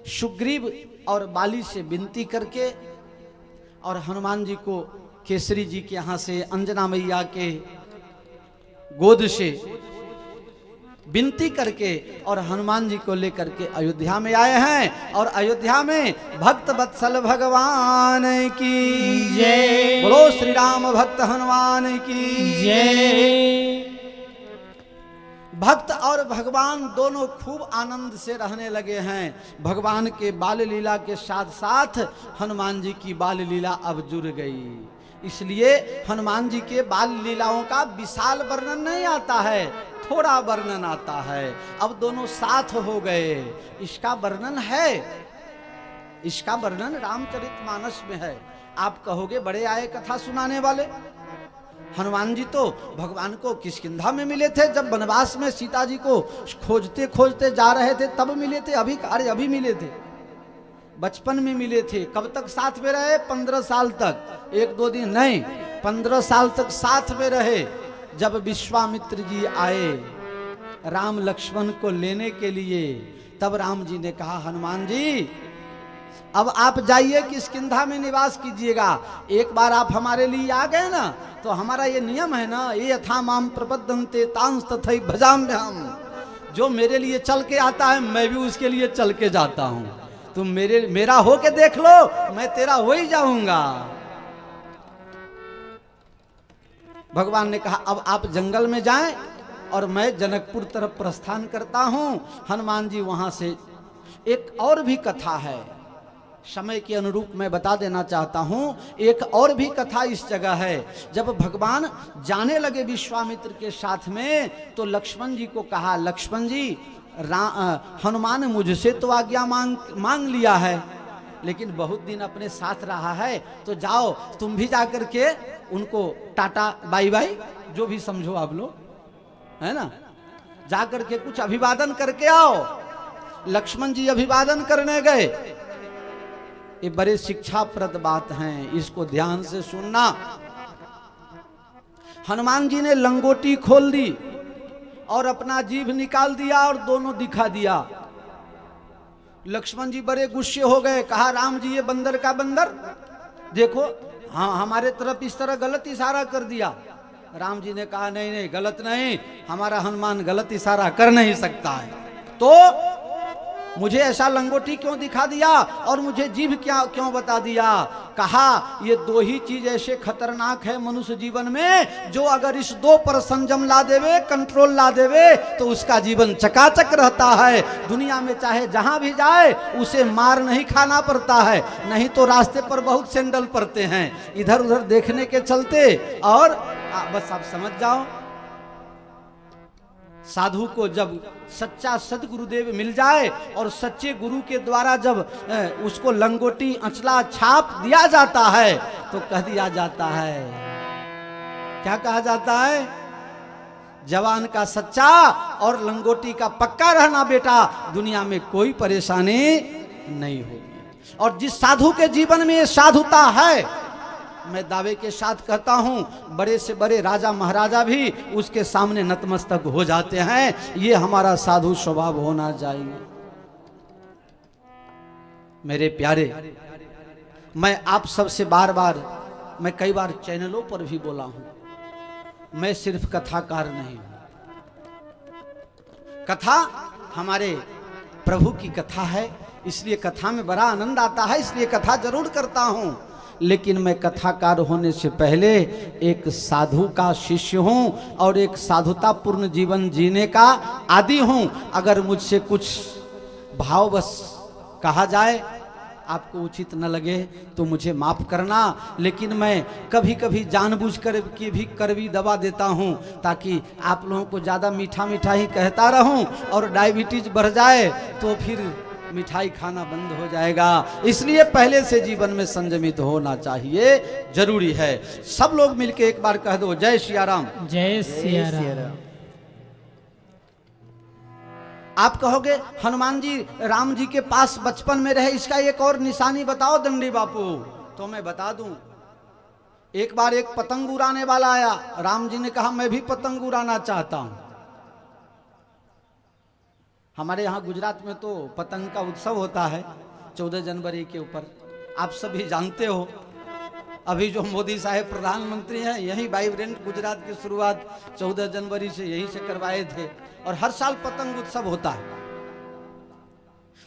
Speaker 1: सुग्रीव और बाली से विनती करके, और हनुमान जी को केसरी जी के यहां से, अंजना मैया के गोद से विनती करके और हनुमान जी को लेकर के अयोध्या में आए हैं। और अयोध्या में भक्त वत्सल भगवान की जय, बोलो श्री राम भक्त हनुमान की जय। भक्त और भगवान दोनों खूब आनंद से रहने लगे हैं। भगवान के बाल लीला के साथ साथ हनुमान जी की बाल लीला अब जुड़ गई, इसलिए हनुमान जी के बाल लीलाओं का विशाल वर्णन नहीं आता है, थोड़ा वर्णन आता है। अब दोनों साथ हो गए, इसका वर्णन है, इसका वर्णन रामचरितमानस में है। आप कहोगे बड़े आए कथा सुनाने वाले। हनुमान जी तो भगवान को किष्किंधा में मिले थे, जब वनवास में सीता जी को खोजते खोजते जा रहे थे तब मिले थे। अभी मिले थे, बचपन में मिले थे। कब तक साथ में रहे? 15 साल तक, 1-2 दिन नहीं, 15 साल तक साथ में रहे। जब विश्वामित्र जी आए राम लक्ष्मण को लेने के लिए, तब राम जी ने कहा हनुमान जी अब आप जाइए किष्किंधा में निवास कीजिएगा। एक बार आप हमारे लिए आ गए ना, तो हमारा ये नियम है ना, ये यथा माम प्रपद्यन्ते तांस तथै भजाम्यहम्। जो मेरे लिए चल के आता है मैं भी उसके लिए चल के जाता हूं। तुम मेरा हो के देख लो, मैं तेरा हो ही जाऊंगा। भगवान ने कहा अब आप जंगल में जाएं और मैं जनकपुर तरफ प्रस्थान करता हूं। हनुमान जी वहां से, एक और भी कथा है, समय के अनुरूप मैं बता देना चाहता हूं, एक और भी कथा इस जगह है। जब भगवान जाने लगे विश्वामित्र के साथ में, तो लक्ष्मण जी को कहा, लक्ष्मण जी हनुमान ने मुझसे तो आज्ञा मांग लिया है, लेकिन बहुत दिन अपने साथ रहा है, तो जाओ तुम भी जाकर के उनको टाटा बाई बाई जो भी समझो आप लोग, है ना, जाकर के कुछ अभिवादन करके आओ। लक्ष्मण जी अभिवादन करने गए। ये बड़े शिक्षाप्रद बात हैं, इसको ध्यान से सुनना। हनुमान जी ने लंगोटी खोल दी और अपना जीभ निकाल दिया और दोनों दिखा दिया। लक्ष्मण जी बड़े गुस्से हो गए, कहा राम जी ये बंदर का बंदर, देखो हाँ हमारे तरफ इस तरह गलत इशारा कर दिया। राम जी ने कहा नहीं नहीं गलत नहीं, हमारा हनुमान गलत इशारा कर नहीं सकता है, तो मुझे ऐसा लंगोटी क्यों दिखा दिया और मुझे जीभ क्यों बता दिया। कहा ये दो ही चीज ऐसे खतरनाक है मनुष्य जीवन में, जो अगर इस दो पर संयम ला देवे, कंट्रोल ला देवे, तो उसका जीवन चकाचक रहता है। दुनिया में चाहे जहां भी जाए उसे मार नहीं खाना पड़ता है, नहीं तो रास्ते पर बहुत सैंडल पड़ते हैं इधर उधर देखने के चलते। और बस आप समझ जाओ, साधु को जब सच्चा सदगुरुदेव मिल जाए और सच्चे गुरु के द्वारा जब उसको लंगोटी अंचला छाप दिया जाता है, तो कह दिया जाता है, क्या कहा जाता है, जवान का सच्चा और लंगोटी का पक्का रहना बेटा, दुनिया में कोई परेशानी नहीं होगी। और जिस साधु के जीवन में ये साधुता है, मैं दावे के साथ कहता हूं, बड़े से बड़े राजा महाराजा भी उसके सामने नतमस्तक हो जाते हैं। ये हमारा साधु स्वभाव होना चाहिए। मेरे प्यारे, मैं आप सबसे बार बार, मैं कई बार चैनलों पर भी बोला हूं, मैं सिर्फ कथाकार नहीं हूं। कथा हमारे प्रभु की कथा है, इसलिए कथा में बड़ा आनंद आता है, इसलिए कथा जरूर करता हूं। लेकिन मैं कथाकार होने से पहले एक साधु का शिष्य हूं और एक साधुतापूर्ण जीवन जीने का आदी हूं। अगर मुझसे कुछ भाववश कहा जाए, आपको उचित न लगे तो मुझे माफ करना, लेकिन मैं कभी कभी जानबूझकर के भी कड़वी दबा देता हूं, ताकि आप लोगों को ज़्यादा मीठा मीठा ही कहता रहूं और डायबिटीज बढ़ जाए तो फिर मिठाई खाना बंद हो जाएगा। इसलिए पहले से जीवन में संयमित होना चाहिए, जरूरी है। सब लोग मिलके एक बार कह दो, जय सिया राम।
Speaker 2: जय सिया राम।
Speaker 1: आप कहोगे हनुमान जी राम जी के पास बचपन में रहे, इसका एक और निशानी बताओ दंडी बापू। तो मैं बता दूं, एक बार एक पतंग उड़ाने वाला आया, राम जी ने कहा मैं भी पतंग उड़ाना चाहता हूं। हमारे यहाँ गुजरात में तो पतंग का उत्सव होता है 14 जनवरी के ऊपर, आप सभी जानते हो। अभी जो मोदी साहब प्रधानमंत्री हैं, यही वाइब्रेंट गुजरात की शुरुआत 14 जनवरी से यहीं से करवाए थे, और हर साल पतंग उत्सव होता है।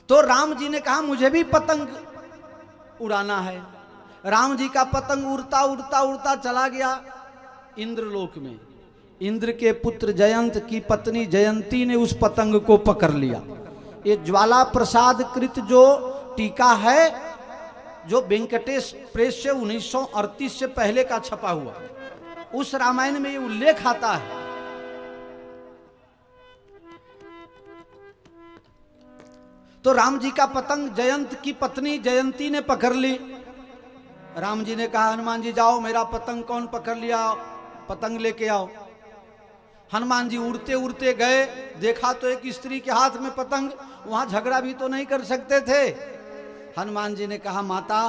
Speaker 1: तो राम जी ने कहा मुझे भी पतंग उड़ाना है। राम जी का पतंग उड़ता उड़ता उड़ता चला गया इंद्रलोक में। इंद्र के पुत्र जयंत की पत्नी जयंती ने उस पतंग को पकड़ लिया। ये ज्वाला प्रसाद कृत जो टीका है, जो वेंकटेश प्रेस से 1938 से पहले का छपा हुआ, उस रामायण में ये उल्लेख आता है। तो राम जी का पतंग जयंत की पत्नी जयंती ने पकड़ ली। राम जी ने कहा हनुमान जी जाओ, मेरा पतंग कौन पकड़ लिया, पतंग लेके आओ। हनुमान जी उड़ते उड़ते गए, देखा तो एक स्त्री के हाथ में पतंग, वहां झगड़ा भी तो नहीं कर सकते थे। हनुमान जी ने कहा माता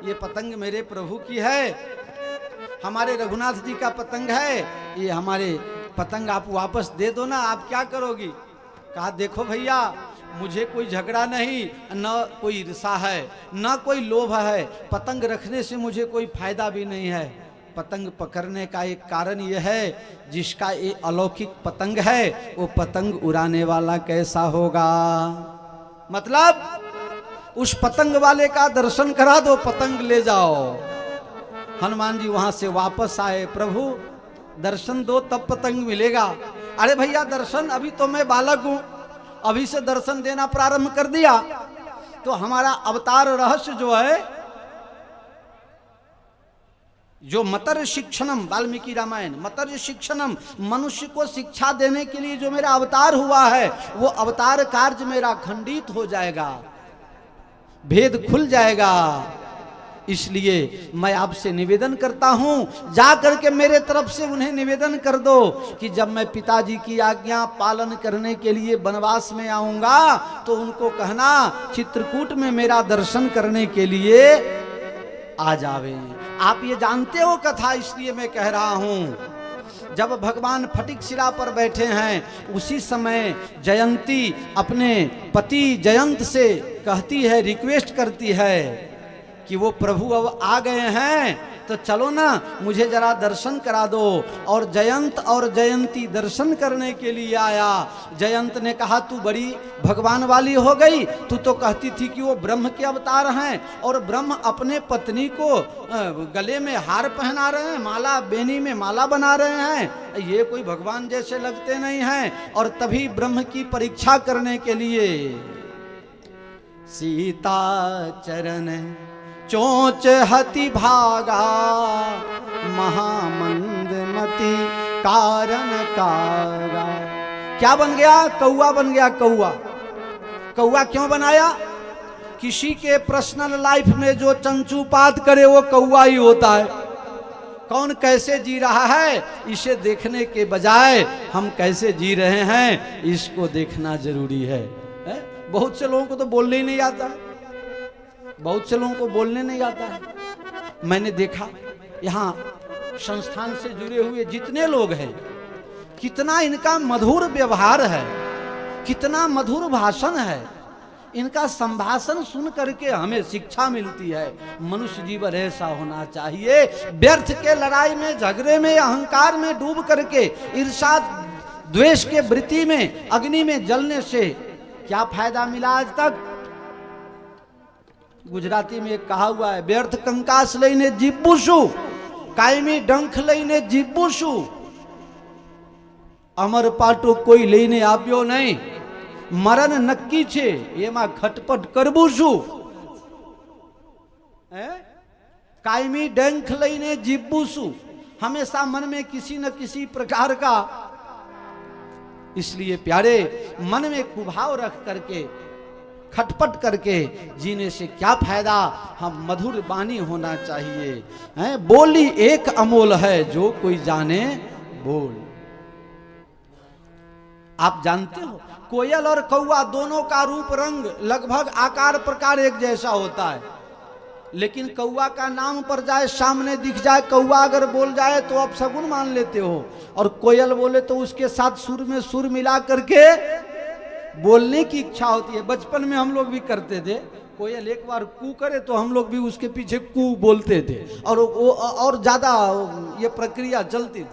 Speaker 1: ये पतंग मेरे प्रभु की है, हमारे रघुनाथ जी का पतंग है, ये हमारे पतंग आप वापस दे दो ना, आप क्या करोगी। कहा देखो भैया मुझे कोई झगड़ा नहीं, न कोई ईर्षा है, न कोई लोभ है, पतंग रखने से मुझे कोई फायदा भी नहीं है। पतंग पकड़ने का एक कारण यह है, जिसका ये अलौकिक पतंग है वो पतंग उड़ाने वाला कैसा होगा। मतलब उस पतंग वाले का दर्शन करा दो, पतंग ले जाओ। हनुमान जी वहां से वापस आए, प्रभु दर्शन दो तब पतंग मिलेगा। अरे भैया दर्शन, अभी तो मैं बालक हूं, अभी से दर्शन देना प्रारंभ कर दिया। तो हमारा अवतार रहस्य जो है, जो मतर्य शिक्षणम, वाल्मीकि रामायण, मतर्य शिक्षणम, मनुष्य को शिक्षा देने के लिए जो मेरा अवतार हुआ है, वो अवतार कार्य मेरा खंडित हो जाएगा, भेद खुल जाएगा। इसलिए मैं आपसे निवेदन करता हूं, जा करके मेरे तरफ से उन्हें निवेदन कर दो कि जब मैं पिताजी की आज्ञा पालन करने के लिए वनवास में आऊंगा तो उनको कहना चित्रकूट में मेरा दर्शन करने के लिए आ जावे। आप ये जानते हो कथा, इसलिए मैं कह रहा हूं। जब भगवान फटिक शिला पर बैठे हैं, उसी समय जयंती अपने पति जयंत से कहती है, रिक्वेस्ट करती है कि वो प्रभु अब आ गए हैं, तो चलो ना मुझे जरा दर्शन करा दो। और जयंत और जयंती दर्शन करने के लिए आया। जयंत ने कहा तू बड़ी भगवान वाली हो गई, तू तो कहती थी कि वो ब्रह्म के अवतार हैं, और ब्रह्म अपने पत्नी को गले में हार पहना रहे हैं, माला बेनी में माला बना रहे हैं, ये कोई भगवान जैसे लगते नहीं हैं। और तभी ब्रह्म की परीक्षा करने के लिए सीता चरण चोंच हति भागा, महामंदमति कारण कागा। क्या बन गया? कौआ बन गया। कौआ, कौआ क्यों बनाया? किसी के पर्सनल लाइफ में जो चंचूपात करे वो कौआ ही होता है। कौन कैसे जी रहा है, इसे देखने के बजाय हम कैसे जी रहे हैं, इसको देखना जरूरी है। बहुत से लोगों को तो बोलने ही नहीं आता है, बहुत से लोगों को बोलने नहीं आता है। मैंने देखा यहाँ संस्थान से जुड़े हुए जितने लोग हैं, कितना इनका मधुर व्यवहार है, कितना मधुर भाषण है। इनका संभाषण सुन करके हमें शिक्षा मिलती है। मनुष्य जीवन ऐसा होना चाहिए। व्यर्थ के लड़ाई में, झगड़े में, अहंकार में डूब करके, ईर्ष्या द्वेष के वृत्ति में, अग्नि में जलने से क्या फायदा मिला आज तक? गुजराती में एक कहा हुआ है, व्यर्थ कंकास लईने जीबूशु, कायमी डंख लईने जीबूशु, अमर पाटो कोई लईने आप्यो नहीं, मरण नक्की छे एमा खटपट करबू शू। कायमी डंख लईने जीबूशु, हमेशा मन में किसी न किसी प्रकार का। इसलिए प्यारे, मन में कुभाव रख करके, खटपट करके जीने से क्या फायदा? हम मधुर वाणी होना चाहिए। बोली एक अमोल है, जो कोई जाने बोल। आप जानते हो कोयल और कौआ दोनों का रूप रंग लगभग आकार प्रकार एक जैसा होता है, लेकिन कौआ का नाम पर जाए, सामने दिख जाए कौआ अगर बोल जाए तो आप सगुन मान लेते हो, और कोयल बोले तो उसके साथ सुर में सुर मिला करके बोलने की इच्छा होती है। बचपन में हम लोग भी करते थे, कोयल एक बार कू करे तो हम लोग भी उसके पीछे कू बोलते थे, और ज्यादा ये प्रक्रिया चलती थी।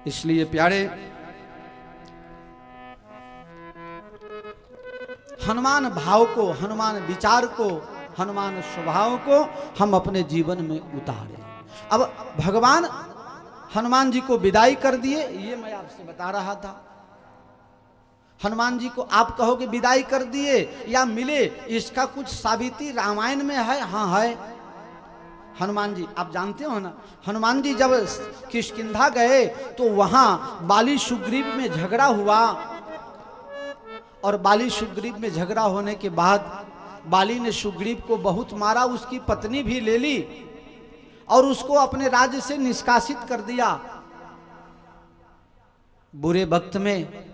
Speaker 1: इसलिए प्यारे, हनुमान भाव को, हनुमान विचार को, हनुमान स्वभाव को हम अपने जीवन में उतारें। अब भगवान हनुमान जी को विदाई कर दिए, ये मैं आपसे बता रहा था। हनुमान जी को आप कहोगे विदाई कर दिए या मिले, इसका कुछ साबिती रामायण में है? हाँ है। हनुमान जी आप जानते हो ना, हनुमान जी जब किष्किंधा गए तो वहां बाली सुग्रीव में झगड़ा हुआ, और बाली सुग्रीव में झगड़ा होने के बाद बाली ने सुग्रीव को बहुत मारा, उसकी पत्नी भी ले ली और उसको अपने राज्य से निष्कासित कर दिया। बुरे वक्त में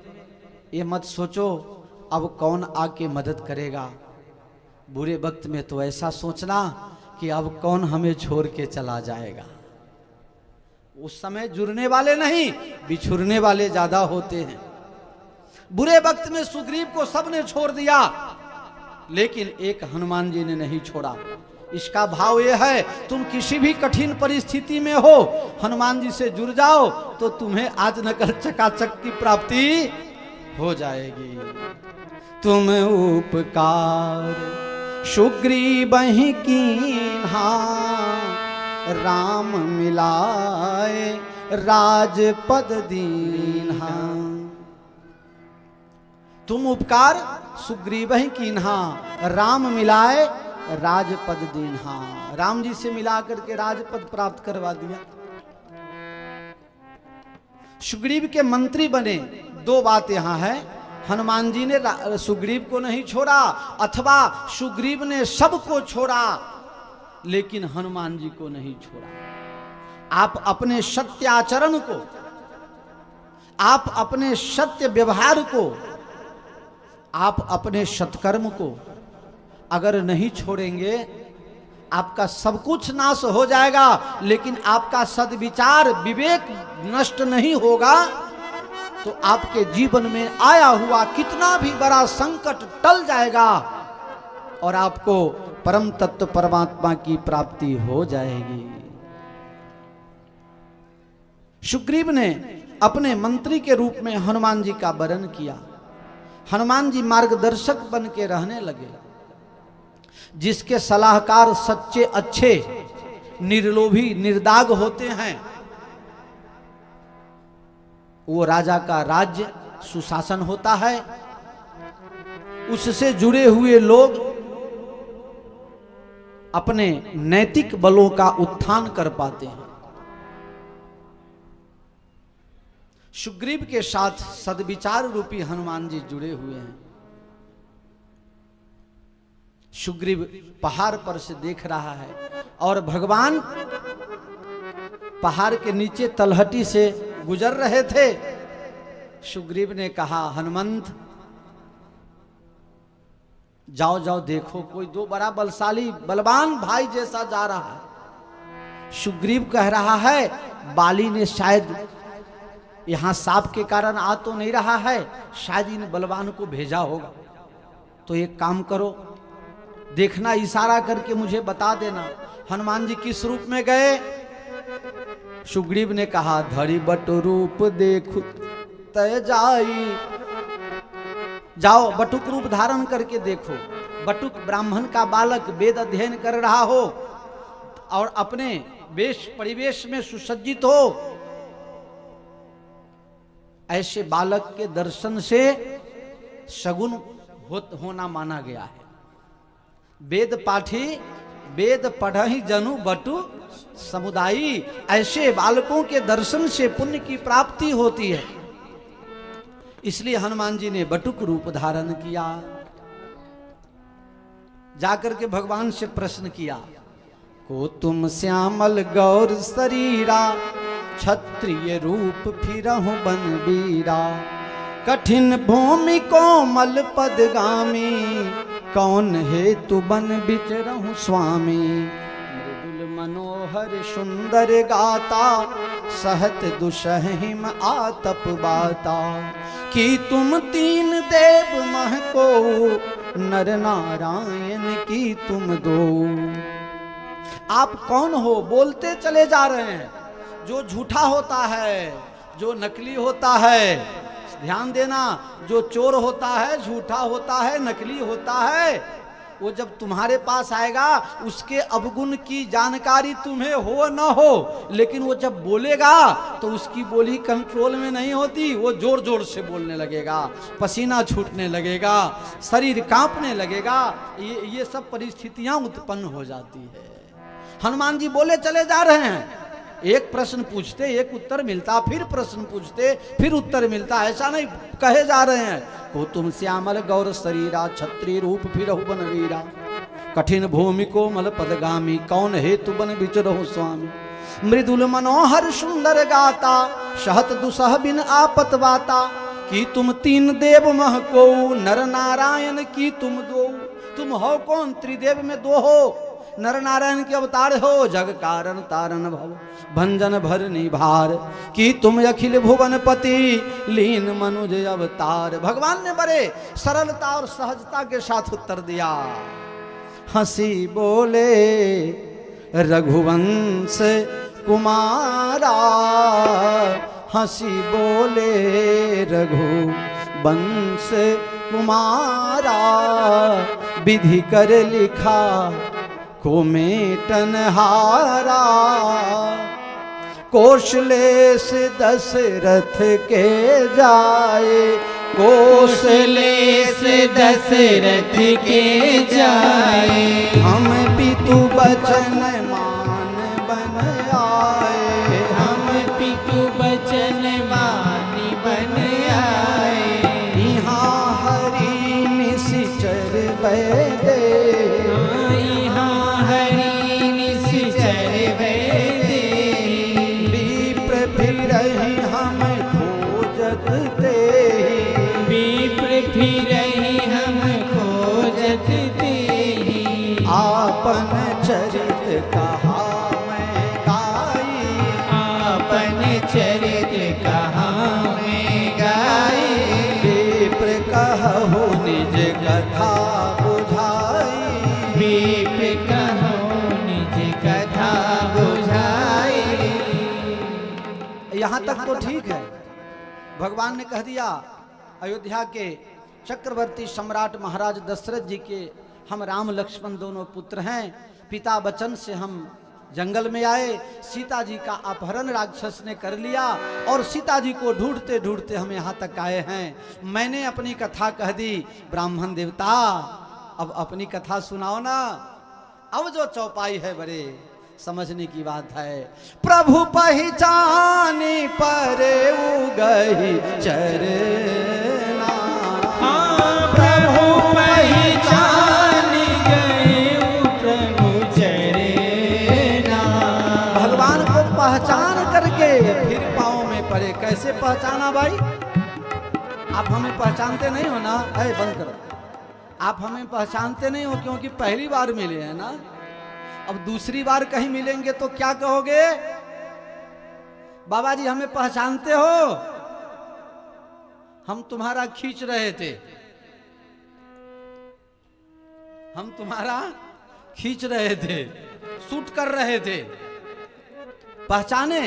Speaker 1: ये मत सोचो अब कौन आके मदद करेगा, बुरे वक्त में तो ऐसा सोचना कि अब कौन हमें छोड़ के चला जाएगा। उस समय जुड़ने वाले नहीं, बिछुड़ने वाले ज्यादा होते हैं। बुरे वक्त में सुग्रीव को सबने छोड़ दिया, लेकिन एक हनुमान जी ने नहीं छोड़ा। इसका भाव यह है, तुम किसी भी कठिन परिस्थिति में हो, हनुमान जी से जुड़ जाओ तो तुम्हें आज न कल चकाचक की प्राप्ति हो जाएगी। तुम उपकार सुग्रीव कीन्हा, राम मिलाए राजपद दीन्हा। तुम उपकार सुग्रीव ही कीन्हा, राम मिलाए राजपद दीन्हा। राम जी से मिला करके राजपद प्राप्त करवा दिया। सुग्रीव के मंत्री बने। दो बात यहां है, हनुमान जी ने सुग्रीव को नहीं छोड़ा अथवा सुग्रीव ने सबको छोड़ा, लेकिन हनुमान जी को नहीं छोड़ा। आप अपने सत्य आचरण को, आप अपने सत्य व्यवहार को, आप अपने सत्कर्म को अगर नहीं छोड़ेंगे, आपका सब कुछ नाश हो जाएगा, लेकिन आपका सद्विचार विवेक नष्ट नहीं होगा तो आपके जीवन में आया हुआ कितना भी बड़ा संकट टल जाएगा और आपको परम तत्व परमात्मा की प्राप्ति हो जाएगी। सुग्रीव ने अपने मंत्री के रूप में हनुमान जी का वरण किया। हनुमान जी मार्गदर्शक बन के रहने लगे। जिसके सलाहकार सच्चे अच्छे निर्लोभी निर्दाग होते हैं, वो राजा का राज्य सुशासन होता है। उससे जुड़े हुए लोग अपने नैतिक बलों का उत्थान कर पाते हैं। सुग्रीव के साथ सद्विचार रूपी हनुमान जी जुड़े हुए हैं। सुग्रीव पहाड़ पर से देख रहा है और भगवान पहाड़ के नीचे तलहटी से गुजर रहे थे। सुग्रीव ने कहा, हनुमंत जाओ जाओ देखो, कोई दो बड़ा बलशाली बलवान भाई जैसा जा रहा है। सुग्रीव कह रहा है, बाली ने शायद यहां सांप के कारण आ तो नहीं रहा है, शायद इन बलवान को भेजा होगा। तो एक काम करो, देखना, इशारा करके मुझे बता देना हनुमान जी किस रूप में गए। सुग्रीव ने कहा, धरी बट रूप देखु तय जाई। जाओ बटुक रूप धारण करके देखो। बटुक ब्राह्मण का बालक वेद अध्ययन कर रहा हो और अपने वेश परिवेश में सुसज्जित हो, ऐसे बालक के दर्शन से सगुन होना माना गया है। वेद पाठी वेद पढ़हि जनु बटु समुदायी, ऐसे बालकों के दर्शन से पुण्य की प्राप्ति होती है। इसलिए हनुमान जी ने बटुक रूप धारण किया। जाकर के भगवान से प्रश्न किया, को तुम श्यामल गौर शरीरा, क्षत्रिय रूप फिरहु बन बीरा। कठिन भूमि कोमल पदगामी, कौन है तु बन बिचरहु स्वामी। मृदुल मनोहर सुंदर गाता, सहत दुसहिम आतप बाता। कि तुम तीन देव मह को, नर नारायण की तुम दो। आप कौन हो? बोलते चले जा रहे हैं। जो झूठा होता है, जो नकली होता है, ध्यान देना, जो चोर होता है, झूठा होता है, नकली होता है, वो जब तुम्हारे पास आएगा उसके अवगुण की जानकारी तुम्हें हो न हो, लेकिन वो जब बोलेगा तो उसकी बोली कंट्रोल में नहीं होती। वो जोर जोर से बोलने लगेगा, पसीना छूटने लगेगा, शरीर कांपने लगेगा। ये सब परिस्थितियां उत्पन्न हो जाती है। हनुमान जी बोले चले जा रहे हैं। एक प्रश्न पूछते, एक उत्तर मिलता, फिर प्रश्न पूछते, फिर उत्तर मिलता। ऐसा नहीं, कहे जा रहे हैं, को तुम श्यामल गौर शरीरा, क्षत्रिय रूप फिरहु बन वीरा। कठिन भूमि कोमल पदगामी, कौन हेतु बन बिचरहु स्वामी। मृदुल मनोहर सुंदर गाता, सहत दुसह बिन आपत वाता। कि तुम तीन देव मह को, नर नारायण की तुम दो। तुम हो कौन? त्रिदेव में दो हो। नर नारायण के अवतार हो, जग कारण तारण भव भंजन भरनी भार। कि तुम अखिल भुवन पति, लीन मनुज अवतार। भगवान ने बड़े सरलता और सहजता के साथ उत्तर दिया। हंसी बोले रघुवंश कुमारा, हंसी बोले रघुवंश कुमारा। विधि कर लिखा को मेटन हारा। कौशलेश दशरथ के जाए,
Speaker 2: कौशलेश दशरथ के जाए,
Speaker 1: हम पितु बचन मान बन आए,
Speaker 2: हम पितु बचन मानी बन आए,
Speaker 1: यहाँ हरि निश्चर बैदे,
Speaker 2: यहाँ हरि निश्चर बैदे,
Speaker 1: विप्र फिरहि हम खोजत ते,
Speaker 2: विप्र फिरहि हम खोजत तेहि,
Speaker 1: आपन चरित कहा मैं गाई,
Speaker 2: आपन चरित कहाँ में गाए,
Speaker 1: विप्र कहु निज कथा बुझाई,
Speaker 2: विप्र कहो निज कथा बुझाए।
Speaker 1: यहाँ तक तो ठीक है। भगवान ने कह दिया अयोध्या के चक्रवर्ती सम्राट महाराज दशरथ जी के हम राम लक्ष्मण दोनों पुत्र हैं। पिता वचन से हम जंगल में आए, सीता जी का अपहरण राक्षस ने कर लिया और सीता जी को ढूंढते ढूंढते हम यहाँ तक आए हैं। मैंने अपनी कथा कह दी। ब्राह्मण देवता अब अपनी कथा सुनाओ ना। अब जो चौपाई है बड़े समझने की बात है। प्रभु पहचाने पर उगही चरना,
Speaker 2: प्रभु पहचान गए प्रभु चरना,
Speaker 1: भगवान को पहचान करके फिर पाँव में पड़े। कैसे पहचाना भाई? आप हमें पहचानते नहीं हो ना? अरे बंद करो। आप हमें पहचानते नहीं हो क्योंकि पहली बार मिले हैं ना। अब दूसरी बार कहीं मिलेंगे तो क्या कहोगे? बाबा जी हमें पहचानते हो? हम तुम्हारा खींच रहे थे, हम तुम्हारा खींच रहे थे, शूट कर रहे थे। पहचाने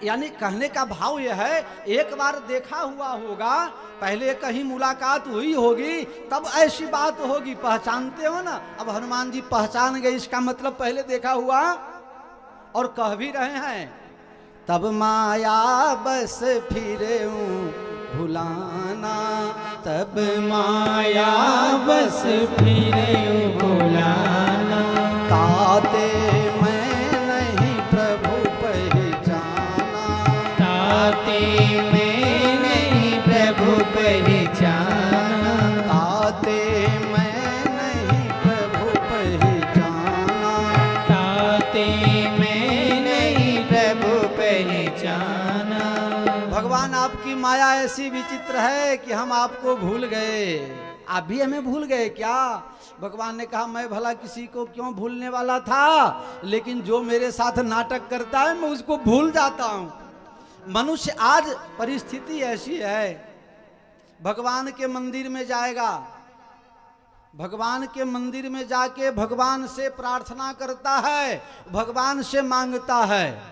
Speaker 1: यानी कहने का भाव यह है, एक बार देखा हुआ होगा, पहले कहीं मुलाकात हुई होगी, तब ऐसी बात होगी। पहचानते हो ना? अब हनुमान जी पहचान गए, इसका मतलब पहले देखा हुआ और कह भी रहे हैं। तब माया बस फिरे भुलाना, तब
Speaker 2: माया बस फिरे भुलाना,
Speaker 1: ताते मैं नहीं प्रभु पहचाना,
Speaker 2: ताते मैं नहीं प्रभु पहचाना,
Speaker 1: ताते मैं नहीं प्रभु पहचाना,
Speaker 2: ताते मैं नहीं प्रभु पहचाना।
Speaker 1: भगवान आपकी माया ऐसी विचित्र है कि हम आपको भूल गए। आप भी हमें भूल गए क्या? भगवान ने कहा मैं भला किसी को क्यों भूलने वाला था, लेकिन जो मेरे साथ नाटक करता है मैं उसको भूल जाता हूं। मनुष्य आज परिस्थिति ऐसी है, भगवान के मंदिर में जाएगा, भगवान के मंदिर में जाके भगवान से प्रार्थना करता है, भगवान से मांगता है,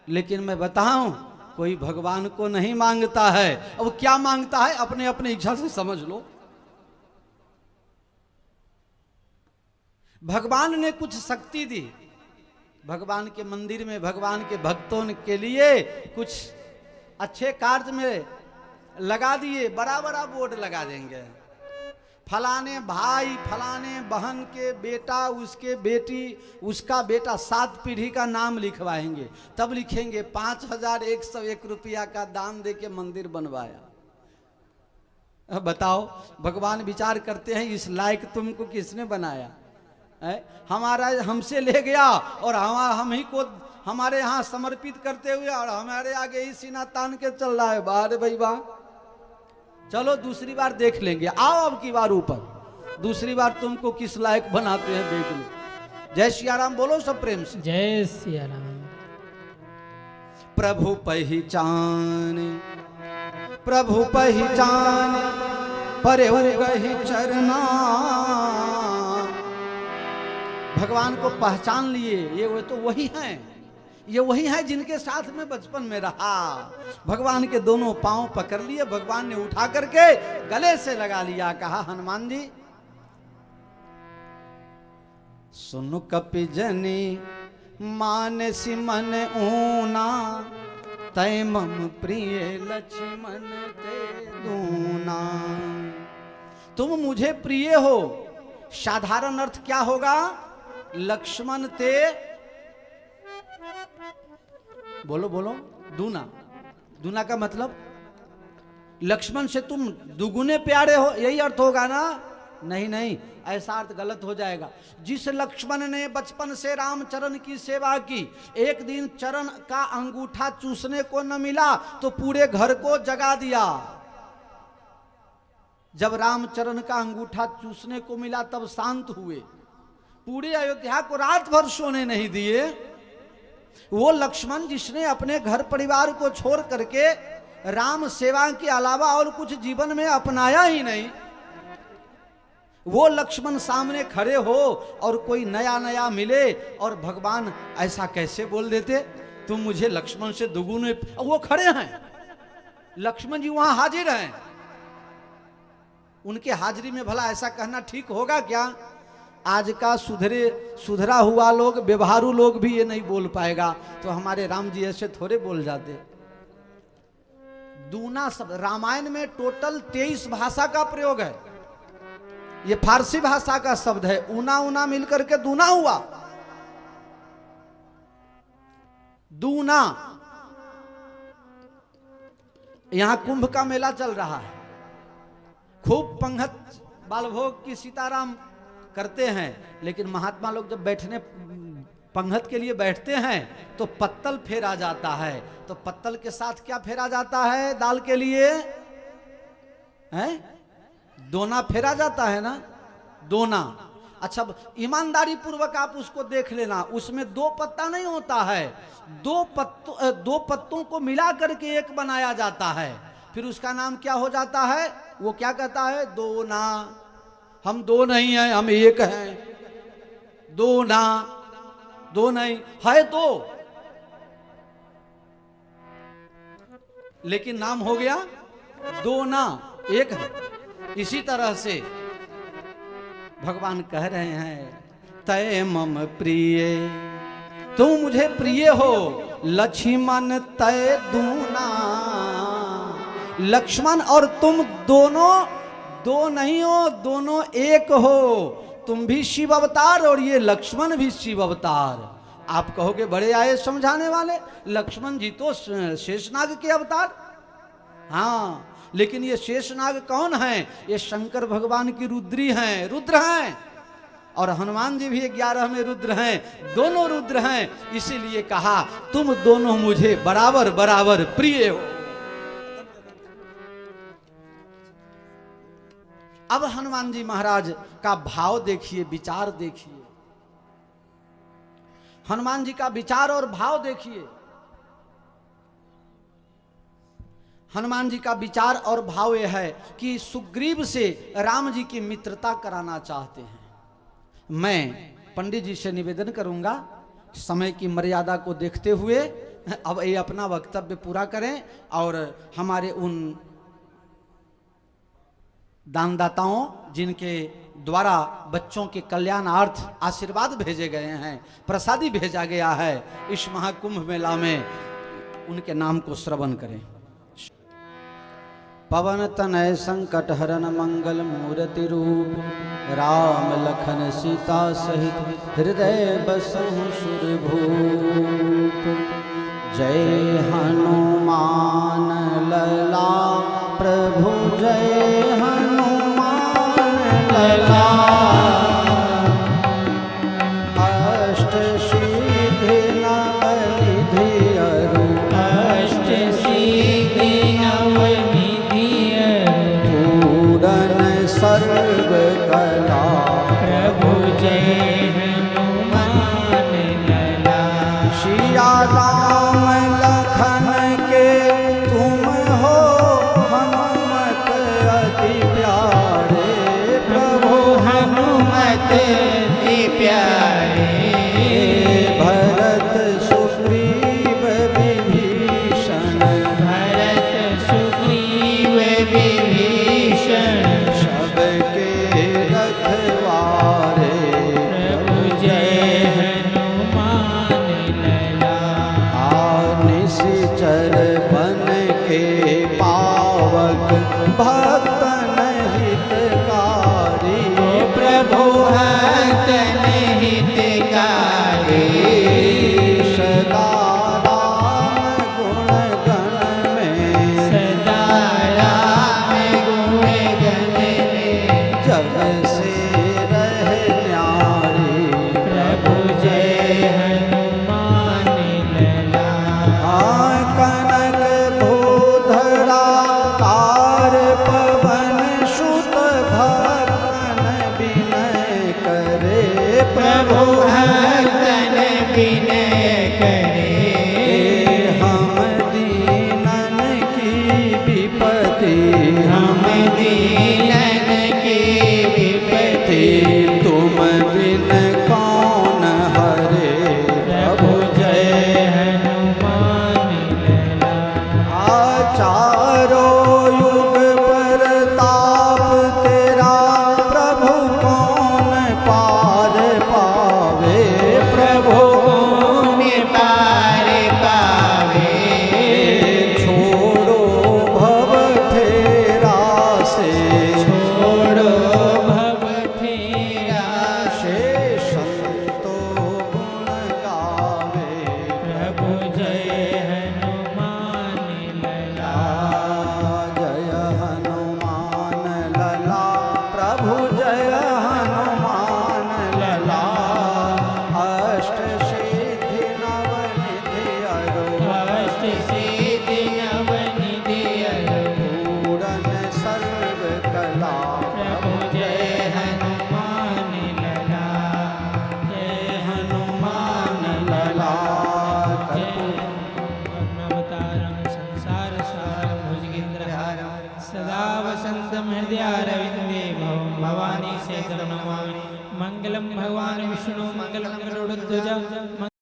Speaker 1: लेकिन मैं बताऊं कोई भगवान को नहीं मांगता है। अब क्या मांगता है? अपने अपने इच्छा से समझ लो। भगवान ने कुछ शक्ति दी, भगवान के मंदिर में भगवान के भक्तों के लिए कुछ अच्छे कार्य में लगा दिए, बड़ा बड़ा बोर्ड लगा देंगे, फलाने भाई फलाने बहन के बेटा, उसके बेटी, उसका बेटा, 7 पीढ़ी का नाम लिखवाएंगे, तब लिखेंगे 5101 रुपया का दान देके मंदिर बनवाया। अब बताओ, भगवान विचार करते हैं इस लायक तुमको किसने बनाया है? हमारा हमसे ले गया और हम ही को हमारे यहाँ समर्पित करते हुए और हमारे आगे ही सीना तान के चल रहा है। बाहर भाई वाह, चलो दूसरी बार देख लेंगे, आओ अब की बार ऊपर, दूसरी बार तुमको किस लायक बनाते हैं देख लो। जय सिया राम बोलो सब प्रेम से।
Speaker 2: जय सिया राम।
Speaker 1: प्रभु पहचान, प्रभु पहचान परे गही चरना। भगवान को पहचान लिए, ये वो तो वही हैं, ये वही है जिनके साथ में बचपन में रहा। भगवान के दोनों पांव पकड़ लिए, भगवान ने उठा करके गले से लगा लिया, कहा हनुमान जी सुनो कपि जनी मानसी मन ऊना, तय मम प्रिय लक्ष्मण ते दूना। तुम मुझे प्रिय हो, साधारण अर्थ क्या होगा? लक्ष्मण ते, बोलो बोलो, दूना। दूना का मतलब लक्ष्मण से तुम दुगुने प्यारे हो, यही अर्थ होगा ना? नहीं नहीं, ऐसा अर्थ गलत हो जाएगा। जिस लक्ष्मण ने बचपन से रामचरण की सेवा की, एक दिन चरण का अंगूठा चूसने को न मिला तो पूरे घर को जगा दिया। जब रामचरण का अंगूठा चूसने को मिला तब शांत हुए, पूरे अयोध्या को रात भर सोने नहीं दिए। वो लक्ष्मण जिसने अपने घर परिवार को छोड़ करके राम सेवा के अलावा और कुछ जीवन में अपनाया ही नहीं, वो लक्ष्मण सामने खड़े हो और कोई नया नया मिले और भगवान ऐसा कैसे बोल देते, तुम मुझे लक्ष्मण से दुगुने। वो खड़े हैं, लक्ष्मण जी वहां हाजिर हैं, उनके हाजिरी में भला ऐसा कहना ठीक होगा क्या? आज का सुधरा हुआ लोग, व्यवहारू लोग भी ये नहीं बोल पाएगा, तो हमारे राम जी ऐसे थोड़े बोल जाते। दूना शब्द रामायण में टोटल 23 भाषा का प्रयोग है। ये फारसी भाषा का शब्द है, ऊना ऊना मिलकर के दूना हुआ। दूना, यहां कुंभ का मेला चल रहा है, खूब पंगत बालभोग की सीताराम करते हैं, लेकिन महात्मा लोग जब बैठने पंगत के लिए बैठते हैं तो पत्तल फेरा जाता है। तो पत्तल के साथ क्या फेरा जाता है दाल के लिए? है दोना फेरा जाता है ना, दोना। अच्छा, ईमानदारी पूर्वक आप उसको देख लेना, उसमें 2 पत्ता नहीं होता है, 2 पत्तों को मिला करके एक बनाया जाता है, फिर उसका नाम क्या हो जाता है? वो क्या कहता है? दोना। हम 2 नहीं हैं, हम 1 हैं। दोना, 2 नहीं है, 2, लेकिन नाम हो गया दोना, 1 है। इसी तरह से भगवान कह रहे हैं, तय मम प्रिय, तुम मुझे प्रिय हो, लक्ष्मण तय दूना। लक्ष्मण और तुम दोनों 2 नहीं हो, दोनों 1 हो। तुम भी शिव अवतार और ये लक्ष्मण भी शिव अवतार। आप कहोगे बड़े आए समझाने वाले, लक्ष्मण जी तो शेषनाग के अवतार। हाँ, लेकिन ये शेषनाग कौन है? ये शंकर भगवान की रुद्री हैं, रुद्र हैं। और हनुमान जी भी 11 में रुद्र हैं, दोनों रुद्र हैं। इसीलिए कहा तुम दोनों मुझे बराबर बराबर प्रिय हो। अब हनुमान जी महाराज का भाव देखिए, विचार देखिए, हनुमान जी का विचार और भाव देखिए। हनुमान जी का विचार और भाव यह है कि सुग्रीव से राम जी की मित्रता कराना चाहते हैं। मैं पंडित जी से निवेदन करूंगा, समय की मर्यादा को देखते हुए अब ये अपना वक्तव्य पूरा करें और हमारे उन दानदाताओं जिनके द्वारा बच्चों के कल्याणार्थ आशीर्वाद भेजे गए हैं, प्रसादी भेजा गया है इस महाकुंभ मेला में, उनके नाम को श्रवण करें। पवन तनय संकट हरन मंगल मूर्ति रूप, राम लखन सीता सहित हृदय बसहु सुरभूप। जय हनुमान लला प्रभु, जय हनुमान लला। अष्ट सिद्धि नव निधि अरु,
Speaker 2: अष्ट सिद्धि नव निधि
Speaker 1: पूरन सर्व कला।
Speaker 2: प्रभु जय हनुमान लला।
Speaker 1: सिया राम लखन के तुम हो हनुमत अति प्यारे। प्रभु
Speaker 2: मंगलम भगवान विष्णु मंगलम गरुड़ध्वज